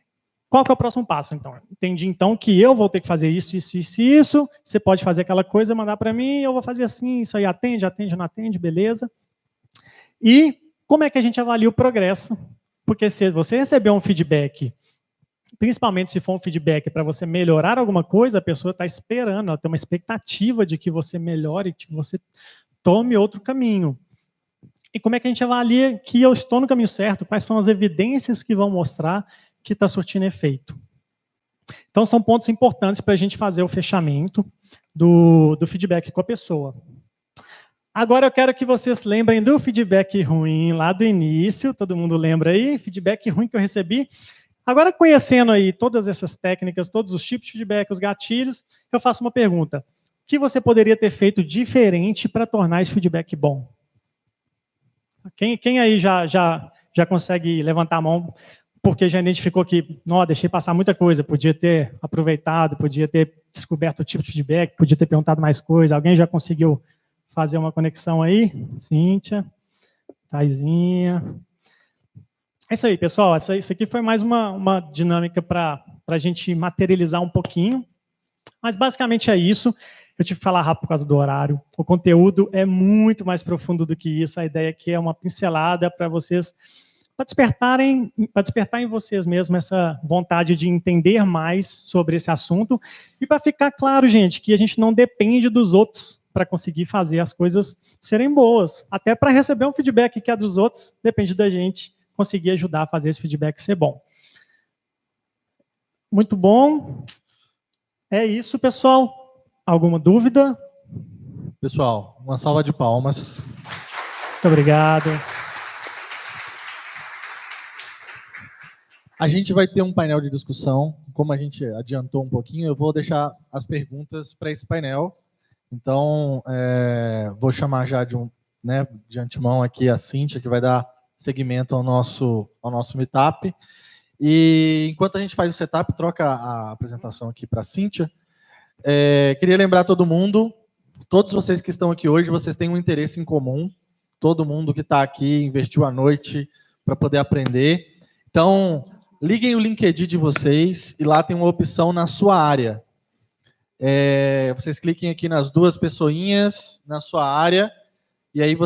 S1: Qual que é o próximo passo, então? Entendi, então, que eu vou ter que fazer isso, isso, isso, isso. Você pode fazer aquela coisa, mandar para mim, eu vou fazer assim, isso aí atende, não atende, beleza. E como é que a gente avalia o progresso? Porque se você receber um feedback, principalmente se for um feedback para você melhorar alguma coisa, a pessoa está esperando, ela tem uma expectativa de que você melhore, que você tome outro caminho. E como é que a gente avalia que eu estou no caminho certo? Quais são as evidências que vão mostrar que está surtindo efeito? Então, são pontos importantes para a gente fazer o fechamento do feedback com a pessoa. Agora eu quero que vocês lembrem do feedback ruim lá do início. Todo mundo lembra aí? Feedback ruim que eu recebi. Agora, conhecendo aí todas essas técnicas, todos os tipos de feedback, os gatilhos, eu faço uma pergunta. O que você poderia ter feito diferente para tornar esse feedback bom? Quem aí já consegue levantar a mão porque já identificou que, não, deixei passar muita coisa, podia ter aproveitado, podia ter descoberto o tipo de feedback, podia ter perguntado mais coisa. Alguém já conseguiu fazer uma conexão aí? Cíntia, Taizinha. É isso aí, pessoal. Isso aqui foi mais uma dinâmica para a gente materializar um pouquinho. Mas basicamente é isso. Eu tive que falar rápido por causa do horário. O conteúdo é muito mais profundo do que isso. A ideia aqui é uma pincelada para vocês, para despertar em vocês mesmos essa vontade de entender mais sobre esse assunto e para ficar claro, gente, que a gente não depende dos outros para conseguir fazer as coisas serem boas. Até para receber um feedback que é dos outros, depende da gente conseguir ajudar a fazer esse feedback ser bom. Muito bom. É isso, pessoal. Alguma dúvida?
S2: Pessoal, uma salva de palmas.
S1: Muito obrigado.
S2: A gente vai ter um painel de discussão. Como a gente adiantou um pouquinho, eu vou deixar as perguntas para esse painel. Então, vou chamar já de antemão aqui a Cíntia, que vai dar seguimento ao nosso meetup. E enquanto a gente faz o setup, troca a apresentação aqui para a Cíntia. Queria lembrar todo mundo, todos vocês que estão aqui hoje, vocês têm um interesse em comum. Todo mundo que está aqui investiu a noite para poder aprender. Então, liguem o LinkedIn de vocês e lá tem uma opção na sua área. Vocês cliquem aqui nas duas pessoinhas na sua área e aí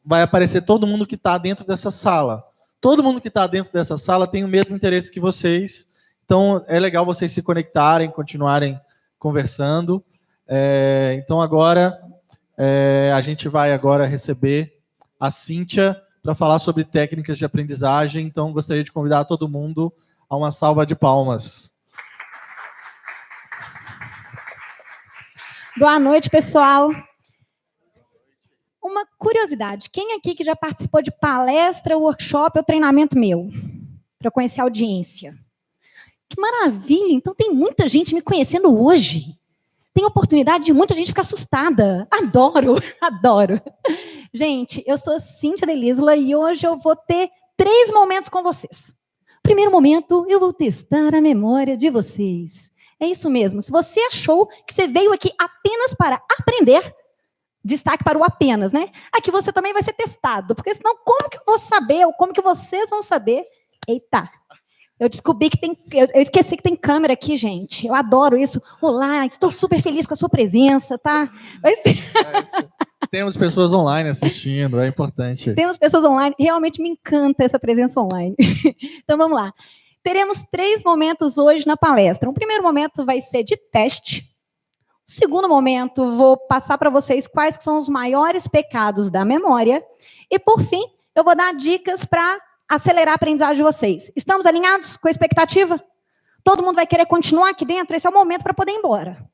S2: vai aparecer todo mundo que está dentro dessa sala. Todo mundo que está dentro dessa sala tem o mesmo interesse que vocês. Então, é legal vocês se conectarem, continuarem conversando. Então, agora, a gente vai agora receber a Cíntia para falar sobre técnicas de aprendizagem. Então, gostaria de convidar todo mundo a uma salva de palmas.
S3: Boa noite, pessoal. Uma curiosidade, quem aqui que já participou de palestra, workshop ou treinamento meu? Para eu conhecer a audiência. Que maravilha! Então tem muita gente me conhecendo hoje. Tem oportunidade de muita gente ficar assustada. Adoro, adoro. Gente, eu sou Cíntia Delisla e hoje eu vou ter 3 momentos com vocês. Primeiro momento, eu vou testar a memória de vocês. É isso mesmo. Se você achou que você veio aqui apenas para aprender, destaque para o apenas, né? Aqui você também vai ser testado, porque senão como que eu vou saber, ou como que vocês vão saber? Eita, eu descobri que tem, eu esqueci que tem câmera aqui, gente. Eu adoro isso. Olá, estou super feliz com a sua presença, tá?
S2: Temos pessoas online assistindo, é importante.
S3: Temos pessoas online, realmente me encanta essa presença online. Então vamos lá. Teremos 3 momentos hoje na palestra. O primeiro momento vai ser de teste. O segundo momento, vou passar para vocês quais são os maiores pecados da memória. E, por fim, eu vou dar dicas para acelerar a aprendizagem de vocês. Estamos alinhados com a expectativa? Todo mundo vai querer continuar aqui dentro? Esse é o momento para poder ir embora.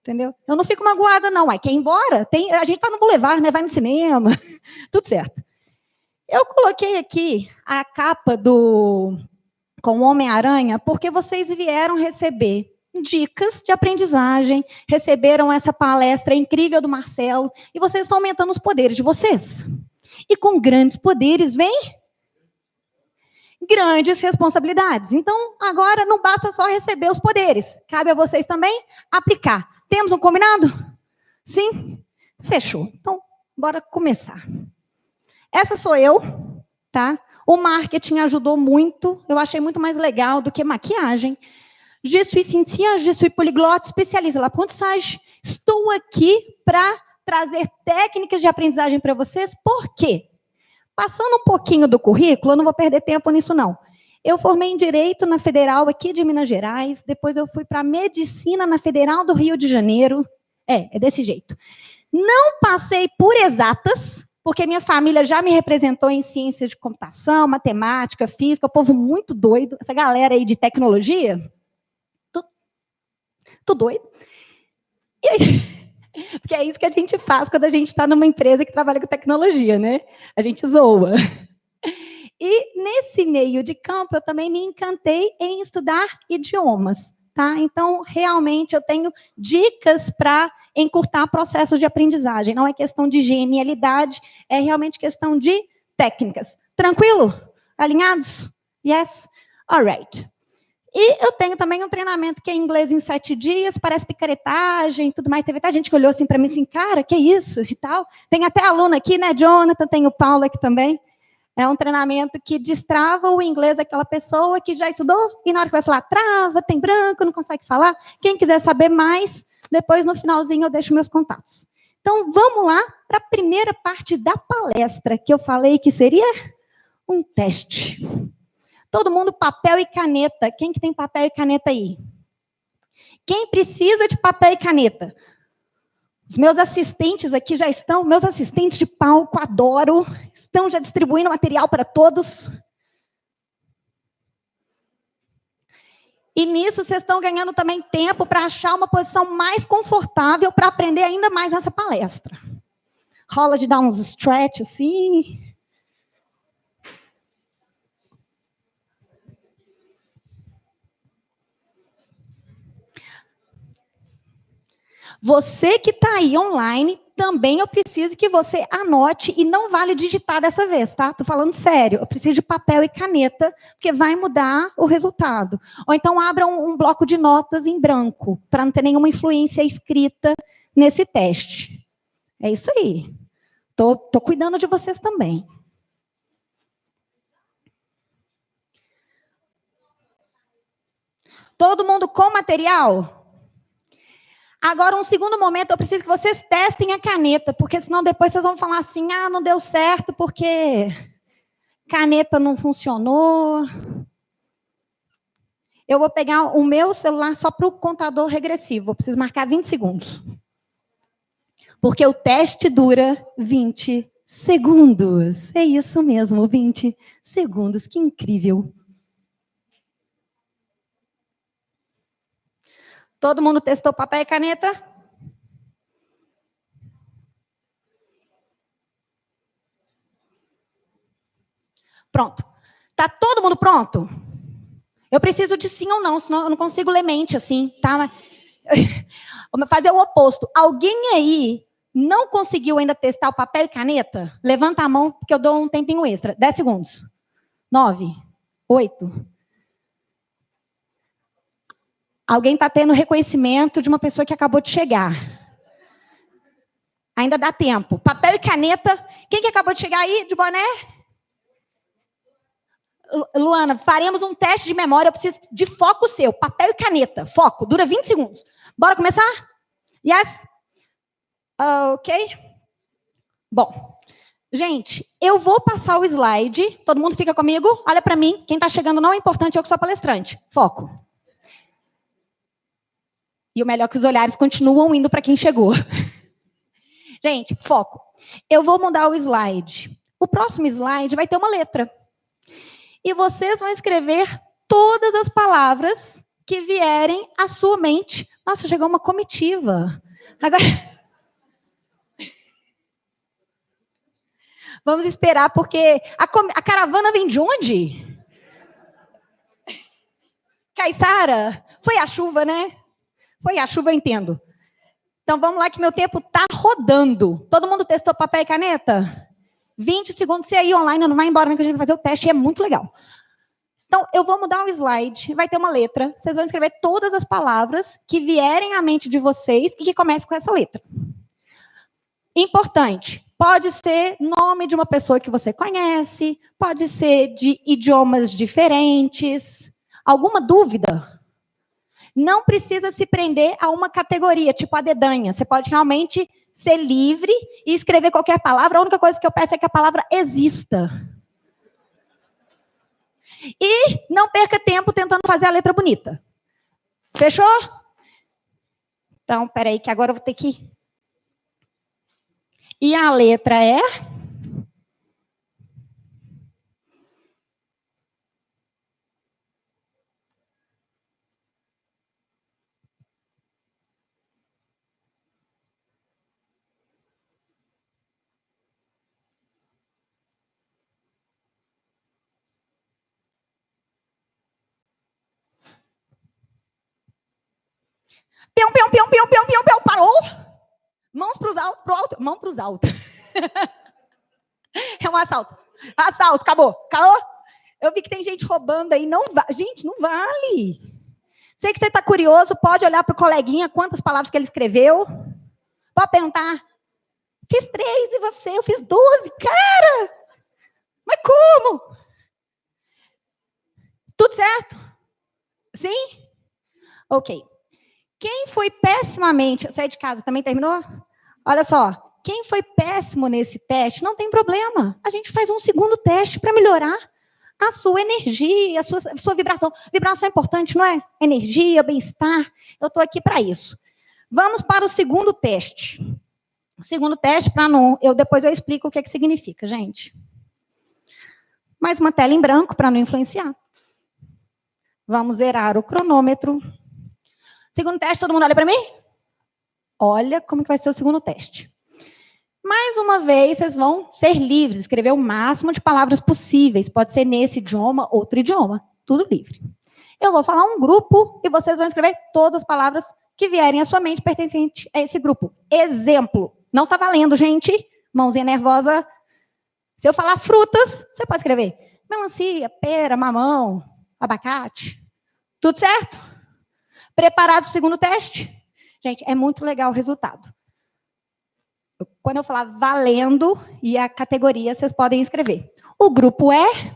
S3: Entendeu? Eu não fico magoada, não. Quer ir embora? A gente está no Boulevard, né? Vai no cinema. Tudo certo. Eu coloquei aqui a capa com o Homem-Aranha, porque vocês vieram receber dicas de aprendizagem, receberam essa palestra incrível do Marcelo, e vocês estão aumentando os poderes de vocês. E com grandes poderes vem grandes responsabilidades. Então, agora não basta só receber os poderes, cabe a vocês também aplicar. Temos um combinado? Sim? Fechou. Então, bora começar. Essa sou eu, tá? O marketing ajudou muito, eu achei muito mais legal do que maquiagem. Je suis Cynthia, je suis polyglotte, especialista em aprendizagem. Estou aqui para trazer técnicas de aprendizagem para vocês. Por quê? Passando um pouquinho do currículo, eu não vou perder tempo nisso, não. Eu formei em Direito na Federal aqui de Minas Gerais, depois eu fui para Medicina na Federal do Rio de Janeiro. É desse jeito. Não passei por exatas, porque minha família já me representou em ciências de computação, matemática, física, o povo muito doido, essa galera aí de tecnologia, tudo doido. E aí, porque é isso que a gente faz quando a gente está numa empresa que trabalha com tecnologia, né? A gente zoa. E nesse meio de campo, eu também me encantei em estudar idiomas, tá? Então, realmente, eu tenho dicas para encurtar processos de aprendizagem. Não é questão de genialidade, é realmente questão de técnicas. Tranquilo? Alinhados? Yes? All right. E eu tenho também um treinamento que é inglês em 7 dias, parece picaretagem e tudo mais. Teve até gente que olhou assim para mim assim, cara, que isso e tal. Tem até aluno aqui, né, Jonathan? Tem o Paulo aqui também. É um treinamento que destrava o inglês daquela pessoa que já estudou e na hora que vai falar, trava, tem branco, não consegue falar. Quem quiser saber mais, depois no finalzinho eu deixo meus contatos. Então, vamos lá para a primeira parte da palestra, que eu falei que seria um teste. Todo mundo papel e caneta. Quem que tem papel e caneta aí? Quem precisa de papel e caneta? Os meus assistentes aqui já estão, meus assistentes de palco, adoro, estão já distribuindo material para todos. E nisso vocês estão ganhando também tempo para achar uma posição mais confortável para aprender ainda mais nessa palestra. Rola de dar uns stretch assim. Você que está aí online, também eu preciso que você anote e não vale digitar dessa vez, tá? Estou falando sério, eu preciso de papel e caneta, porque vai mudar o resultado. Ou então abra um bloco de notas em branco, para não ter nenhuma influência escrita nesse teste. É isso aí. Estou cuidando de vocês também. Todo mundo com material? Agora, um segundo momento, eu preciso que vocês testem a caneta, porque senão depois vocês vão falar assim, ah, não deu certo porque caneta não funcionou. Eu vou pegar o meu celular só para o contador regressivo, eu preciso marcar 20 segundos. Porque o teste dura 20 segundos. É isso mesmo, 20 segundos, que incrível. Todo mundo testou papel e caneta? Pronto. Tá todo mundo pronto? Eu preciso de sim ou não, senão eu não consigo ler mente assim, tá? Vamos fazer o oposto. Alguém aí não conseguiu ainda testar o papel e caneta? Levanta a mão, porque eu dou um tempinho extra. 10 segundos. 9, 8. Alguém está tendo reconhecimento de uma pessoa que acabou de chegar. Ainda dá tempo. Papel e caneta. Quem que acabou de chegar aí, de boné? Luana, faremos um teste de memória. Eu preciso de foco seu. Papel e caneta. Foco. Dura 20 segundos. Bora começar? Yes? Ok. Bom, gente, eu vou passar o slide. Todo mundo fica comigo? Olha para mim. Quem está chegando não é importante, eu que sou palestrante. Foco. E o melhor é que os olhares continuam indo para quem chegou. Gente, foco. Eu vou mudar o slide. O próximo slide vai ter uma letra. E vocês vão escrever todas as palavras que vierem à sua mente. Nossa, chegou uma comitiva. Agora... Vamos esperar, porque a caravana vem de onde? Caiçara? Foi a chuva, né? Foi a chuva, eu entendo. Então, vamos lá que meu tempo está rodando. Todo mundo testou papel e caneta? 20 segundos, se aí online, não vai embora, que a gente vai fazer o teste, e é muito legal. Então, eu vou mudar o slide, vai ter uma letra, vocês vão escrever todas as palavras que vierem à mente de vocês e que comecem com essa letra. Importante, pode ser nome de uma pessoa que você conhece, pode ser de idiomas diferentes. Alguma dúvida? Não precisa se prender a uma categoria, tipo a dedanha. Você pode realmente ser livre e escrever qualquer palavra. A única coisa que eu peço é que a palavra exista. E não perca tempo tentando fazer a letra bonita. Fechou? Então, peraí, que agora eu vou ter que... E a letra é... Pião, pião, pião, pião, pião, pião, pião. Parou. Mãos para pro alto. Mão para os altos. É um assalto. Assalto, acabou. Acabou? Eu vi que tem gente roubando aí. Não gente, não vale. Sei que você está curioso, pode olhar para o coleguinha, quantas palavras que ele escreveu. Pode perguntar. Fiz 3 e você? Eu fiz 12. Cara! Mas como? Tudo certo? Sim? Ok. Quem foi pessimamente... Sai de casa, também terminou? Olha só. Quem foi péssimo nesse teste, não tem problema. A gente faz um segundo teste para melhorar a sua energia, a sua vibração. Vibração é importante, não é? Energia, bem-estar. Eu estou aqui para isso. Vamos para o segundo teste. O segundo teste, para não... depois eu explico o que significa, gente. Mais uma tela em branco para não influenciar. Vamos zerar o cronômetro. Segundo teste, todo mundo olha para mim? Olha como que vai ser o segundo teste. Mais uma vez, vocês vão ser livres, escrever o máximo de palavras possíveis. Pode ser nesse idioma, outro idioma. Tudo livre. Eu vou falar um grupo e vocês vão escrever todas as palavras que vierem à sua mente pertencente a esse grupo. Exemplo. Não está valendo, gente. Mãozinha nervosa. Se eu falar frutas, você pode escrever melancia, pera, mamão, abacate. Tudo certo? Preparados para o segundo teste? Gente, é muito legal o resultado. Quando eu falar valendo e a categoria, vocês podem escrever. O grupo é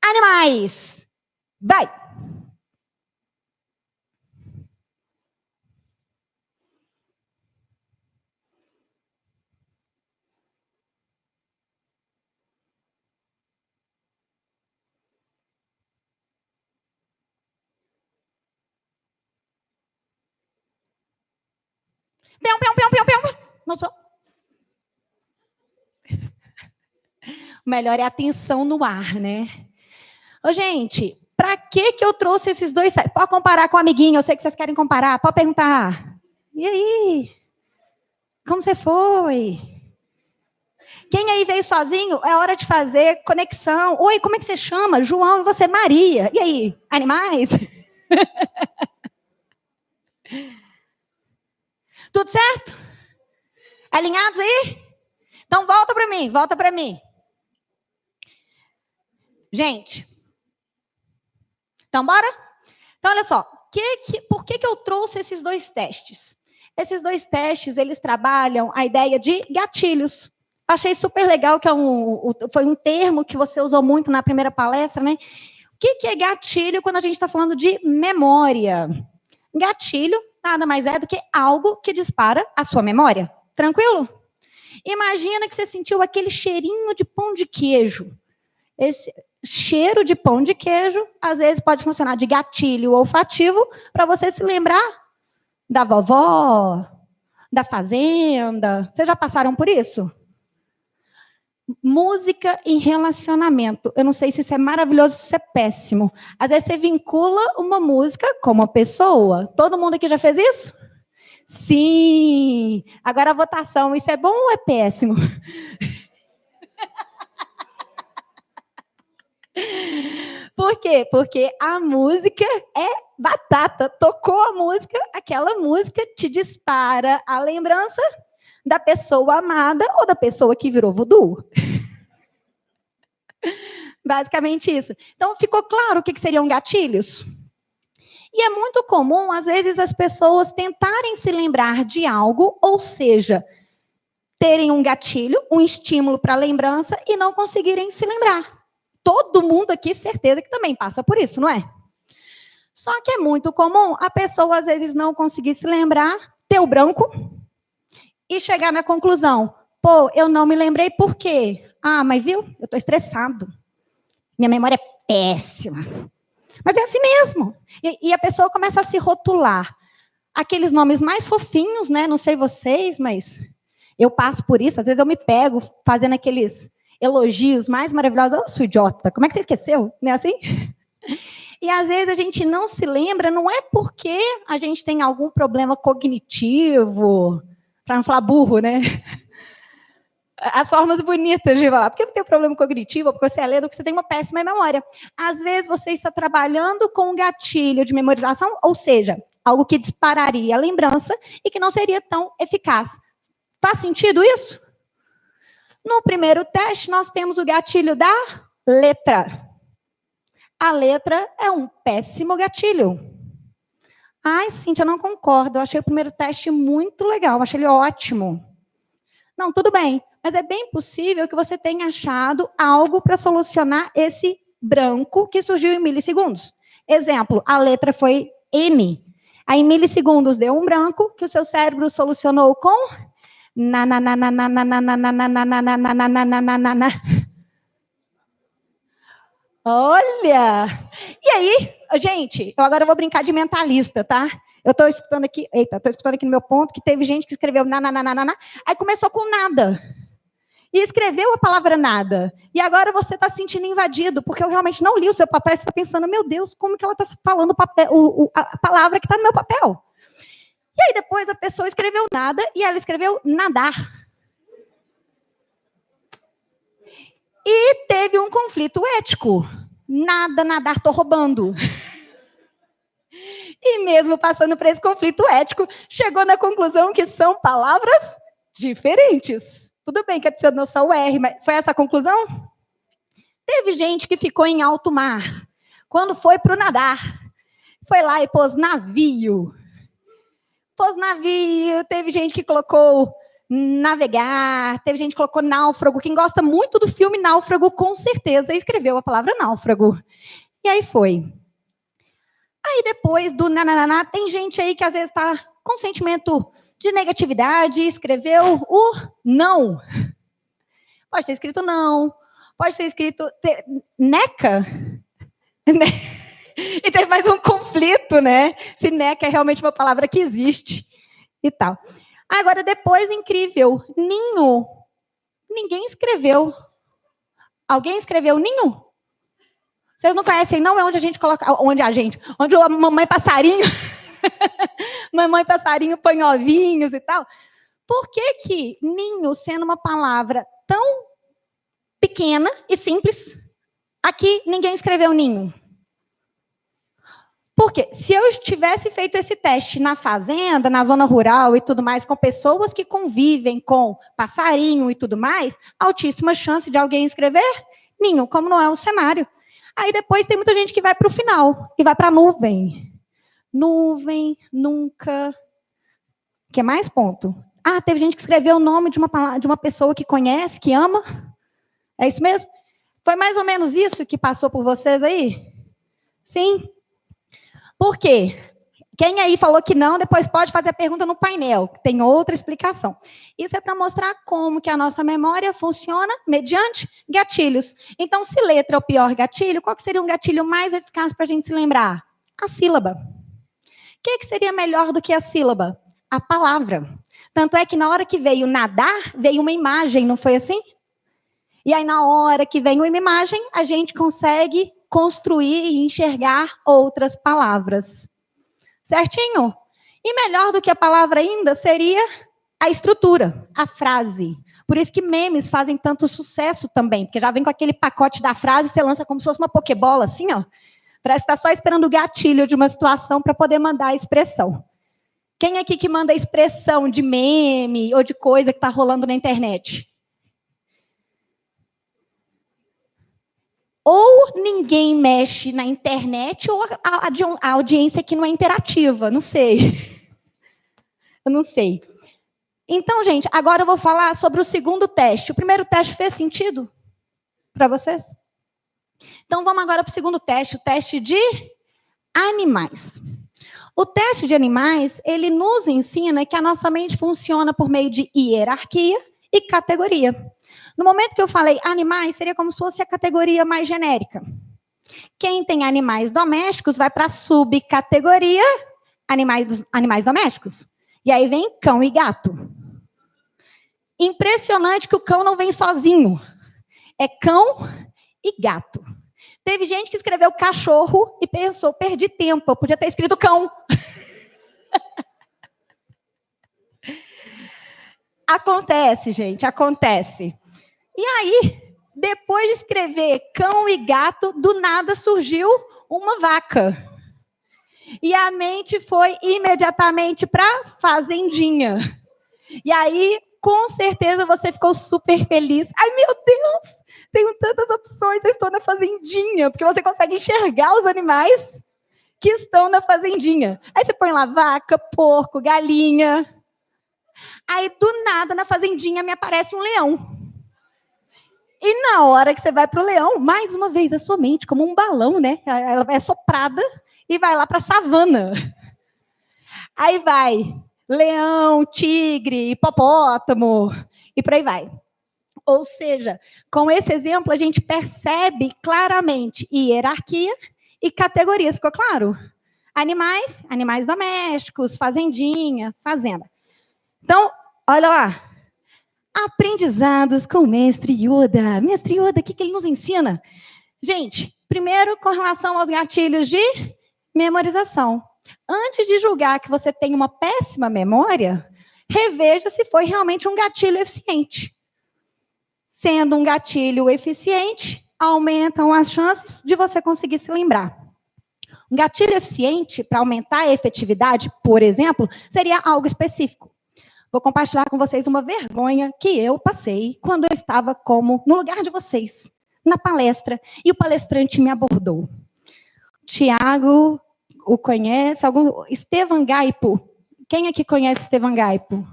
S3: animais. Vai! Pião, pião, pião, pião, pião. Não sou. O melhor é a atenção no ar, né? Ô, gente, para que eu trouxe esses dois sites? Pode comparar com o amiguinho, eu sei que vocês querem comparar. Pode perguntar. E aí? Como você foi? Quem aí veio sozinho, é hora de fazer conexão. Oi, como é que você chama? João, e você, Maria. E aí, animais? Tudo certo? Alinhados aí? Então, volta para mim, volta para mim. Gente, então, bora? Então, olha só, por que eu trouxe esses dois testes? Esses dois testes, eles trabalham a ideia de gatilhos. Achei super legal, que foi um termo que você usou muito na primeira palestra, né? O que é gatilho quando a gente está falando de memória? Gatilho nada mais é do que algo que dispara a sua memória. Tranquilo? Imagina que você sentiu aquele cheirinho de pão de queijo. Esse cheiro de pão de queijo, às vezes, pode funcionar de gatilho olfativo para você se lembrar da vovó, da fazenda. Vocês já passaram por isso? Música em relacionamento. Eu não sei se isso é maravilhoso ou se isso é péssimo. Às vezes você vincula uma música com uma pessoa. Todo mundo aqui já fez isso? Sim! Agora a votação, isso é bom ou é péssimo? Por quê? Porque a música é batata. Tocou a música, aquela música te dispara a lembrança da pessoa amada ou da pessoa que virou voodoo. Basicamente isso. Então, ficou claro o que seriam gatilhos? E é muito comum, às vezes, as pessoas tentarem se lembrar de algo, ou seja, terem um gatilho, um estímulo para a lembrança e não conseguirem se lembrar. Todo mundo aqui, certeza que também passa por isso, não é? Só que é muito comum a pessoa, às vezes, não conseguir se lembrar, ter o branco e chegar na conclusão, pô, eu não me lembrei por quê? Ah, mas viu? Eu estou estressado. Minha memória é péssima. Mas é assim mesmo. E a pessoa começa a se rotular. Aqueles nomes mais fofinhos, né? Não sei vocês, mas eu passo por isso. Às vezes eu me pego fazendo aqueles elogios mais maravilhosos. Eu sou idiota. Como é que você esqueceu? Não é assim? E às vezes a gente não se lembra, não é porque a gente tem algum problema cognitivo, para não falar burro, né? As formas bonitas de falar. Porque eu tenho problema cognitivo, porque você é lendo, porque você tem uma péssima memória. Às vezes você está trabalhando com um gatilho de memorização, ou seja, algo que dispararia a lembrança e que não seria tão eficaz. Faz sentido isso? No primeiro teste, nós temos o gatilho da letra. A letra é um péssimo gatilho. Ai, Cíntia, eu não concordo. Eu achei o primeiro teste muito legal, eu achei ele ótimo. Não, tudo bem, mas é bem possível que você tenha achado algo para solucionar esse branco que surgiu em milissegundos. Exemplo, a letra foi N. Aí, em milissegundos, deu um branco que o seu cérebro solucionou com... Olha! E aí, gente, eu agora vou brincar de mentalista, tá? Eu estou escutando aqui, estou escutando aqui no meu ponto que teve gente que escreveu aí começou com nada. E escreveu a palavra nada. E agora você está se sentindo invadido, porque eu realmente não li o seu papel, você está pensando, meu Deus, como que ela está falando a palavra que está no meu papel? E aí depois a pessoa escreveu nada e ela escreveu nadar. E teve um conflito ético. Nada, nadar, estou roubando. E mesmo passando por esse conflito ético, chegou na conclusão que são palavras diferentes. Tudo bem que adicionou só o R, mas foi essa a conclusão? Teve gente que ficou em alto mar. Quando foi para o nadar, foi lá e pôs navio. Pôs navio, teve gente que colocou navegar, teve gente que colocou náufrago. Quem gosta muito do filme Náufrago, com certeza, escreveu a palavra náufrago. E aí foi. Aí depois do nanananá, tem gente aí que às vezes está com sentimento de negatividade, escreveu o não. Pode ser escrito não, pode ser escrito neca. E teve mais um conflito, né? Se neca é realmente uma palavra que existe e tal. Agora, depois, incrível, ninho. Ninguém escreveu. Alguém escreveu ninho? Vocês não conhecem, não? É onde a gente coloca... Onde a mamãe passarinho... mamãe passarinho põe ovinhos e tal. Por que ninho, sendo uma palavra tão pequena e simples, aqui ninguém escreveu ninho? Porque se eu tivesse feito esse teste na fazenda, na zona rural e tudo mais, com pessoas que convivem com passarinho e tudo mais, altíssima chance de alguém escrever ninho, como não é o cenário. Aí depois tem muita gente que vai para o final, e vai para a nuvem. Nuvem, nunca. Que mais ponto? Ah, teve gente que escreveu o nome de uma pessoa que conhece, que ama. É isso mesmo? Foi mais ou menos isso que passou por vocês aí? Sim? Por quê? Quem aí falou que não, depois pode fazer a pergunta no painel, que tem outra explicação. Isso é para mostrar como que a nossa memória funciona mediante gatilhos. Então, se letra é o pior gatilho, qual que seria um gatilho mais eficaz para a gente se lembrar? A sílaba. O que seria melhor do que a sílaba? A palavra. Tanto é que na hora que veio nadar, veio uma imagem, não foi assim? E aí, na hora que vem uma imagem, a gente consegue construir e enxergar outras palavras. Certinho? E melhor do que a palavra ainda seria a estrutura, a frase. Por isso que memes fazem tanto sucesso também, porque já vem com aquele pacote da frase, você lança como se fosse uma pokebola, assim, ó. Parece que está só esperando o gatilho de uma situação para poder mandar a expressão. Quem aqui que manda a expressão de meme ou de coisa que está rolando na internet? Ou ninguém mexe na internet, ou a audiência aqui não é interativa, não sei. Eu não sei. Então, gente, agora eu vou falar sobre o segundo teste. O primeiro teste fez sentido para vocês? Então, vamos agora para o segundo teste, o teste de animais. O teste de animais, ele nos ensina que a nossa mente funciona por meio de hierarquia e categoria. No momento que eu falei animais, seria como se fosse a categoria mais genérica. Quem tem animais domésticos vai para a subcategoria animais domésticos. E aí vem cão e gato. Impressionante que o cão não vem sozinho. É cão e gato. Teve gente que escreveu cachorro e pensou, perdi tempo, eu podia ter escrito cão. Acontece, gente, acontece. E aí, depois de escrever cão e gato, do nada surgiu uma vaca. E a mente foi imediatamente para fazendinha. E aí, com certeza, você ficou super feliz. Ai, meu Deus, tenho tantas opções, eu estou na fazendinha. Porque você consegue enxergar os animais que estão na fazendinha. Aí você põe lá vaca, porco, galinha. Aí, do nada, na fazendinha me aparece um leão. E na hora que você vai para o leão, mais uma vez, a sua mente, como um balão, né? Ela é soprada e vai lá para a savana. Aí vai leão, tigre, hipopótamo e por aí vai. Ou seja, com esse exemplo, a gente percebe claramente hierarquia e categorias. Ficou claro? Animais, animais domésticos, fazendinha, fazenda. Então, olha lá. Aprendizados com o mestre Yoda. Mestre Yoda, o que ele nos ensina? Gente, primeiro, com relação aos gatilhos de memorização. Antes de julgar que você tem uma péssima memória, reveja se foi realmente um gatilho eficiente. Sendo um gatilho eficiente, aumentam as chances de você conseguir se lembrar. Um gatilho eficiente, para aumentar a efetividade, por exemplo, seria algo específico. Vou compartilhar com vocês uma vergonha que eu passei quando eu estava no lugar de vocês, na palestra, e o palestrante me abordou. Tiago, o conhece? Estevan Gaipo. Quem aqui conhece Estevan Gaipo?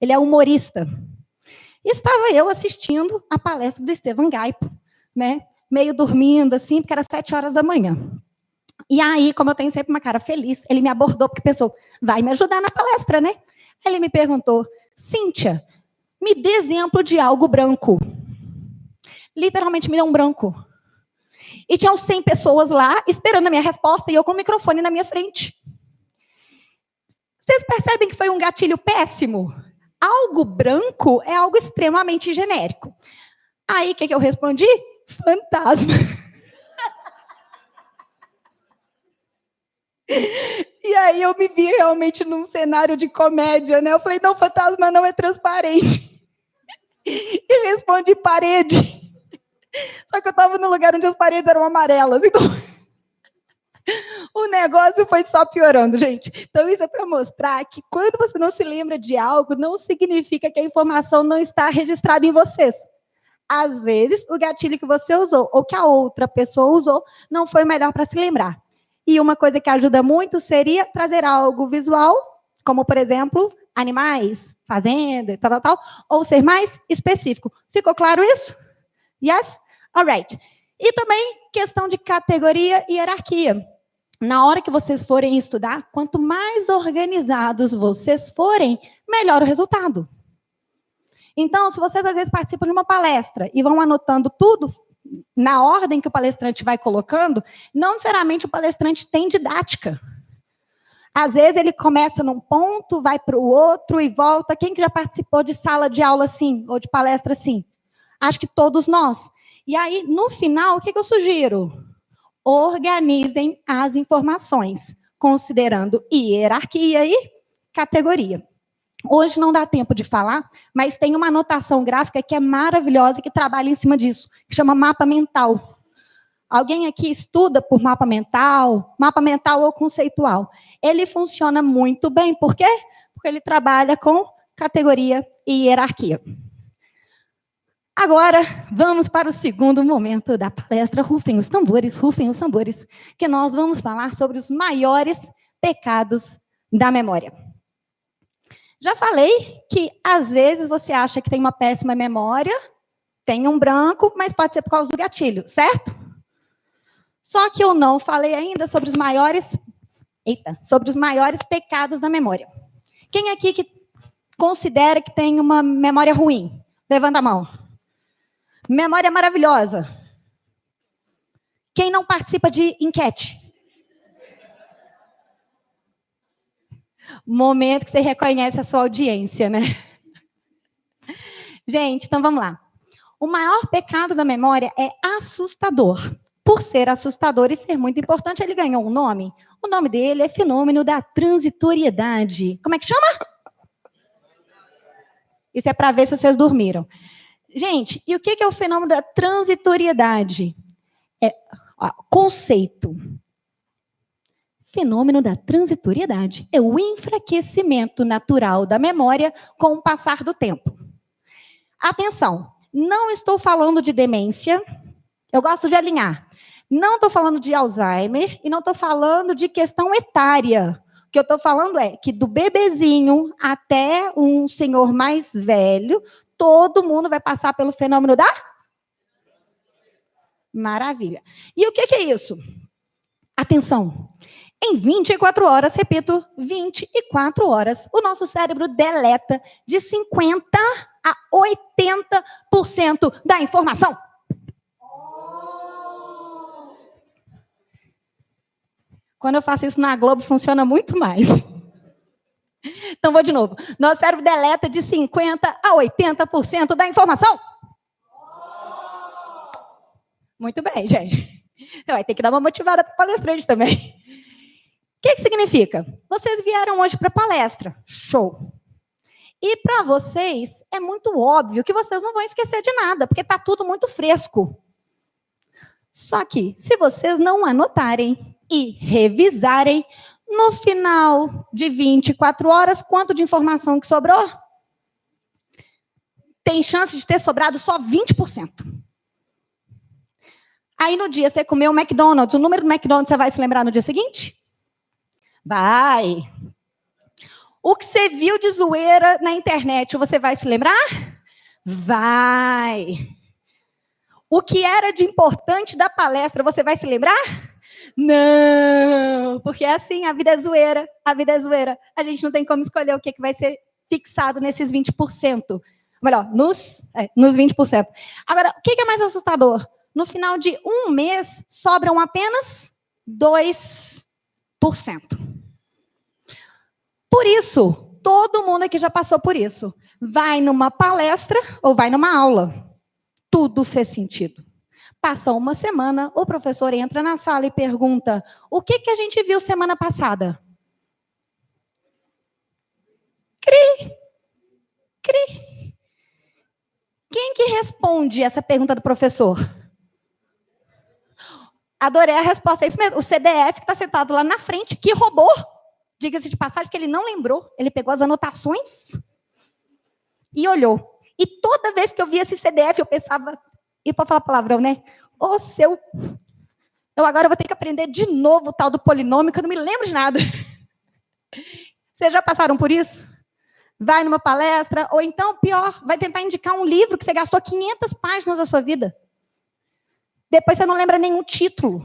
S3: Ele é humorista. E estava eu assistindo a palestra do Estevan Gaipo, né? Meio dormindo, assim, porque era 7 horas da manhã. E aí, como eu tenho sempre uma cara feliz, ele me abordou, porque pensou, vai me ajudar na palestra, né? Ele me perguntou, Cíntia, me dê exemplo de algo branco. Literalmente me deu um branco. E tinham 100 pessoas lá, esperando a minha resposta, e eu com o microfone na minha frente. Vocês percebem que foi um gatilho péssimo? Algo branco é algo extremamente genérico. Aí, o que eu respondi? Fantasma. E aí eu me vi realmente num cenário de comédia, né? Eu falei, não, fantasma não é transparente. E respondi parede. Só que eu estava no lugar onde as paredes eram amarelas. Então, o negócio foi só piorando, gente. Então, isso é para mostrar que quando você não se lembra de algo, não significa que a informação não está registrada em vocês. Às vezes, o gatilho que você usou ou que a outra pessoa usou não foi o melhor para se lembrar. E uma coisa que ajuda muito seria trazer algo visual, como, por exemplo, animais, fazenda, tal, ou ser mais específico. Ficou claro isso? Yes? All right. E também questão de categoria e hierarquia. Na hora que vocês forem estudar, quanto mais organizados vocês forem, melhor o resultado. Então, se vocês às vezes participam de uma palestra e vão anotando tudo na ordem que o palestrante vai colocando, não necessariamente o palestrante tem didática. Às vezes ele começa num ponto, vai para o outro e volta. Quem que já participou de sala de aula assim, ou de palestra assim? Acho que todos nós. E aí, no final, o que eu sugiro? Organizem as informações, considerando hierarquia e categoria. Hoje não dá tempo de falar, mas tem uma anotação gráfica que é maravilhosa e que trabalha em cima disso, que chama mapa mental. Alguém aqui estuda por mapa mental ou conceitual? Ele funciona muito bem, por quê? Porque ele trabalha com categoria e hierarquia. Agora, vamos para o segundo momento da palestra. Rufem os tambores, que nós vamos falar sobre os maiores pecados da memória. Já falei que, às vezes, você acha que tem uma péssima memória, tem um branco, mas pode ser por causa do gatilho, certo? Só que eu não falei ainda sobre os maiores pecados da memória. Quem aqui que considera que tem uma memória ruim? Levanta a mão. Memória maravilhosa. Quem não participa de enquete? Momento que você reconhece a sua audiência, né? Gente, então vamos lá. O maior pecado da memória é assustador. Por ser assustador e ser muito importante, ele ganhou um nome. O nome dele é fenômeno da transitoriedade. Como é que chama? Isso é para ver se vocês dormiram. Gente, e o que é o fenômeno da transitoriedade? Conceito. Fenômeno da transitoriedade é o enfraquecimento natural da memória com o passar do tempo. Atenção, não estou falando de demência, eu gosto de alinhar. Não estou falando de Alzheimer e não estou falando de questão etária. O que eu estou falando é que do bebezinho até um senhor mais velho, todo mundo vai passar pelo fenômeno da... Maravilha. E o que é isso? Atenção. Em 24 horas, repito, 24 horas, o nosso cérebro deleta de 50% a 80% da informação. Quando eu faço isso na Globo, funciona muito mais. Então, vou de novo. Nosso cérebro deleta de 50% a 80% da informação. Muito bem, gente. Então, vai ter que dar uma motivada para o palestrante também. O que significa? Vocês vieram hoje para a palestra. Show. E para vocês, é muito óbvio que vocês não vão esquecer de nada, porque está tudo muito fresco. Só que, se vocês não anotarem e revisarem, no final de 24 horas, quanto de informação que sobrou? Tem chance de ter sobrado só 20%. Aí, no dia, você comeu o McDonald's, o número do McDonald's, você vai se lembrar no dia seguinte? Vai. O que você viu de zoeira na internet, você vai se lembrar? Vai. O que era de importante da palestra, você vai se lembrar? Não, porque é assim, a vida é zoeira, a vida é zoeira. A gente não tem como escolher o que vai ser fixado nesses 20%. Melhor, nos 20%. Agora, o que é mais assustador? No final de um mês, sobram apenas 2%. Por isso, todo mundo aqui já passou por isso. Vai numa palestra ou vai numa aula. Tudo fez sentido. Passa uma semana, o professor entra na sala e pergunta: o que a gente viu semana passada? Cri. Quem que responde essa pergunta do professor? Adorei a resposta, é isso mesmo. O CDF que está sentado lá na frente, que roubou. Diga-se de passagem que ele não lembrou. Ele pegou as anotações e olhou. E toda vez que eu via esse CDF, eu pensava... E para falar palavrão, né? Ô, seu... Eu agora vou ter que aprender de novo o tal do polinômio, que eu não me lembro de nada. Vocês já passaram por isso? Vai numa palestra, ou então, pior, vai tentar indicar um livro que você gastou 500 páginas da sua vida. Depois você não lembra nenhum título.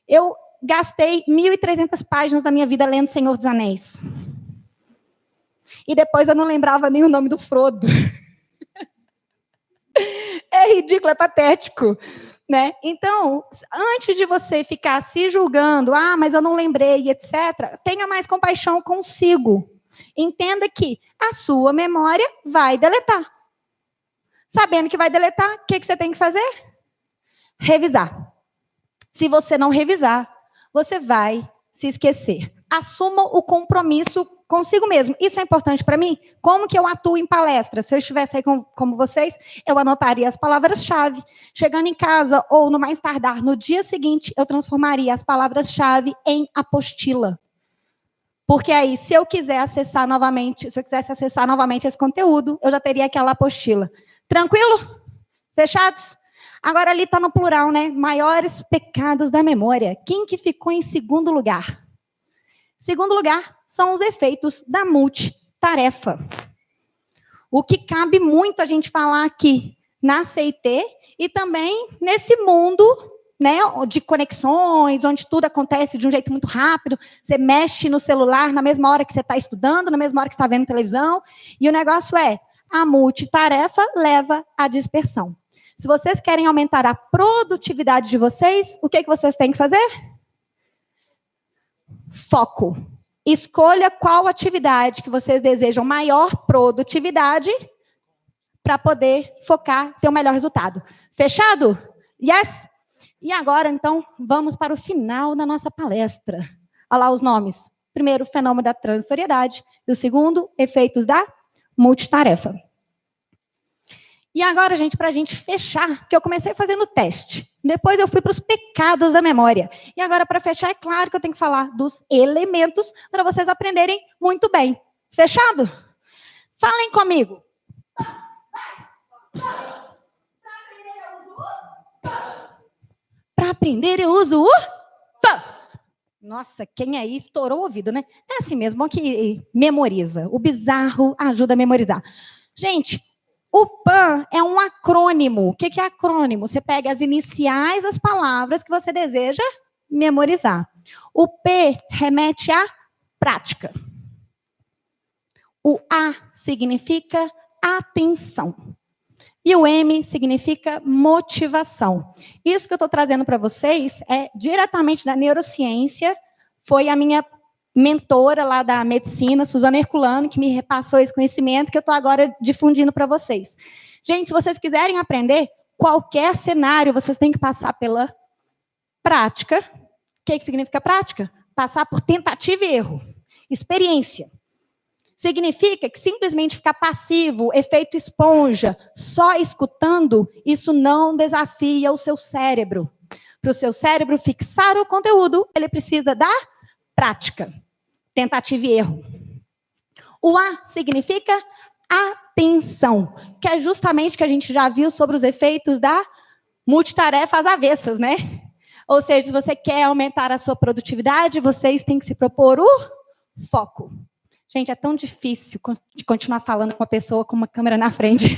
S3: Eu gastei 1.300 páginas da minha vida lendo Senhor dos Anéis. E depois eu não lembrava nem o nome do Frodo. É ridículo, é patético, né? Então, antes de você ficar se julgando, mas eu não lembrei, etc., tenha mais compaixão consigo. Entenda que a sua memória vai deletar. Sabendo que vai deletar, o que você tem que fazer? Revisar. Se você não revisar, você vai se esquecer. Assuma o compromisso consigo mesmo. Isso é importante para mim? Como que eu atuo em palestra? Se eu estivesse aí como vocês, eu anotaria as palavras-chave. Chegando em casa, ou no mais tardar, no dia seguinte, eu transformaria as palavras-chave em apostila. Porque aí, se eu quisesse acessar novamente esse conteúdo, eu já teria aquela apostila. Tranquilo? Fechados? Agora ali está no plural, né? Maiores pecados da memória. Quem que ficou em segundo lugar? Segundo lugar são os efeitos da multitarefa. O que cabe muito a gente falar aqui na CIT e também nesse mundo, né, de conexões, onde tudo acontece de um jeito muito rápido. Você mexe no celular na mesma hora que você está estudando, na mesma hora que você está vendo televisão. E o negócio é, a multitarefa leva à dispersão. Se vocês querem aumentar a produtividade de vocês, o que vocês têm que fazer? Foco. Escolha qual atividade que vocês desejam maior produtividade para poder focar, ter o melhor resultado. Fechado? Yes? E agora, então, vamos para o final da nossa palestra. Olha lá os nomes. Primeiro, fenômeno da transitoriedade. E o segundo, efeitos da multitarefa. E agora, gente, para a gente fechar, que eu comecei fazendo teste. Depois eu fui para os pecados da memória. E agora, para fechar, é claro que eu tenho que falar dos elementos para vocês aprenderem muito bem. Fechado? Falem comigo. Para aprender, eu uso o PAN. Nossa, quem aí estourou o ouvido, né? É assim mesmo, bom que memoriza. O bizarro ajuda a memorizar. Gente, o PAN é um acrônimo. O que é acrônimo? Você pega as iniciais das palavras que você deseja memorizar. O P remete à prática. O A significa atenção. E o M significa motivação. Isso que eu estou trazendo para vocês é diretamente da neurociência. Foi a minha mentora lá da medicina, Suzana Herculano, que me repassou esse conhecimento que eu estou agora difundindo para vocês. Gente, se vocês quiserem aprender qualquer cenário, vocês têm que passar pela prática. O que significa prática? Passar por tentativa e erro. Experiência. Significa que simplesmente ficar passivo, efeito esponja, só escutando, isso não desafia o seu cérebro. Para o seu cérebro fixar o conteúdo, ele precisa da prática. Tentativa e erro. O A significa atenção, que é justamente o que a gente já viu sobre os efeitos da multitarefa às avessas, né? Ou seja, se você quer aumentar a sua produtividade, vocês têm que se propor o foco. Gente, é tão difícil de continuar falando com uma pessoa com uma câmera na frente.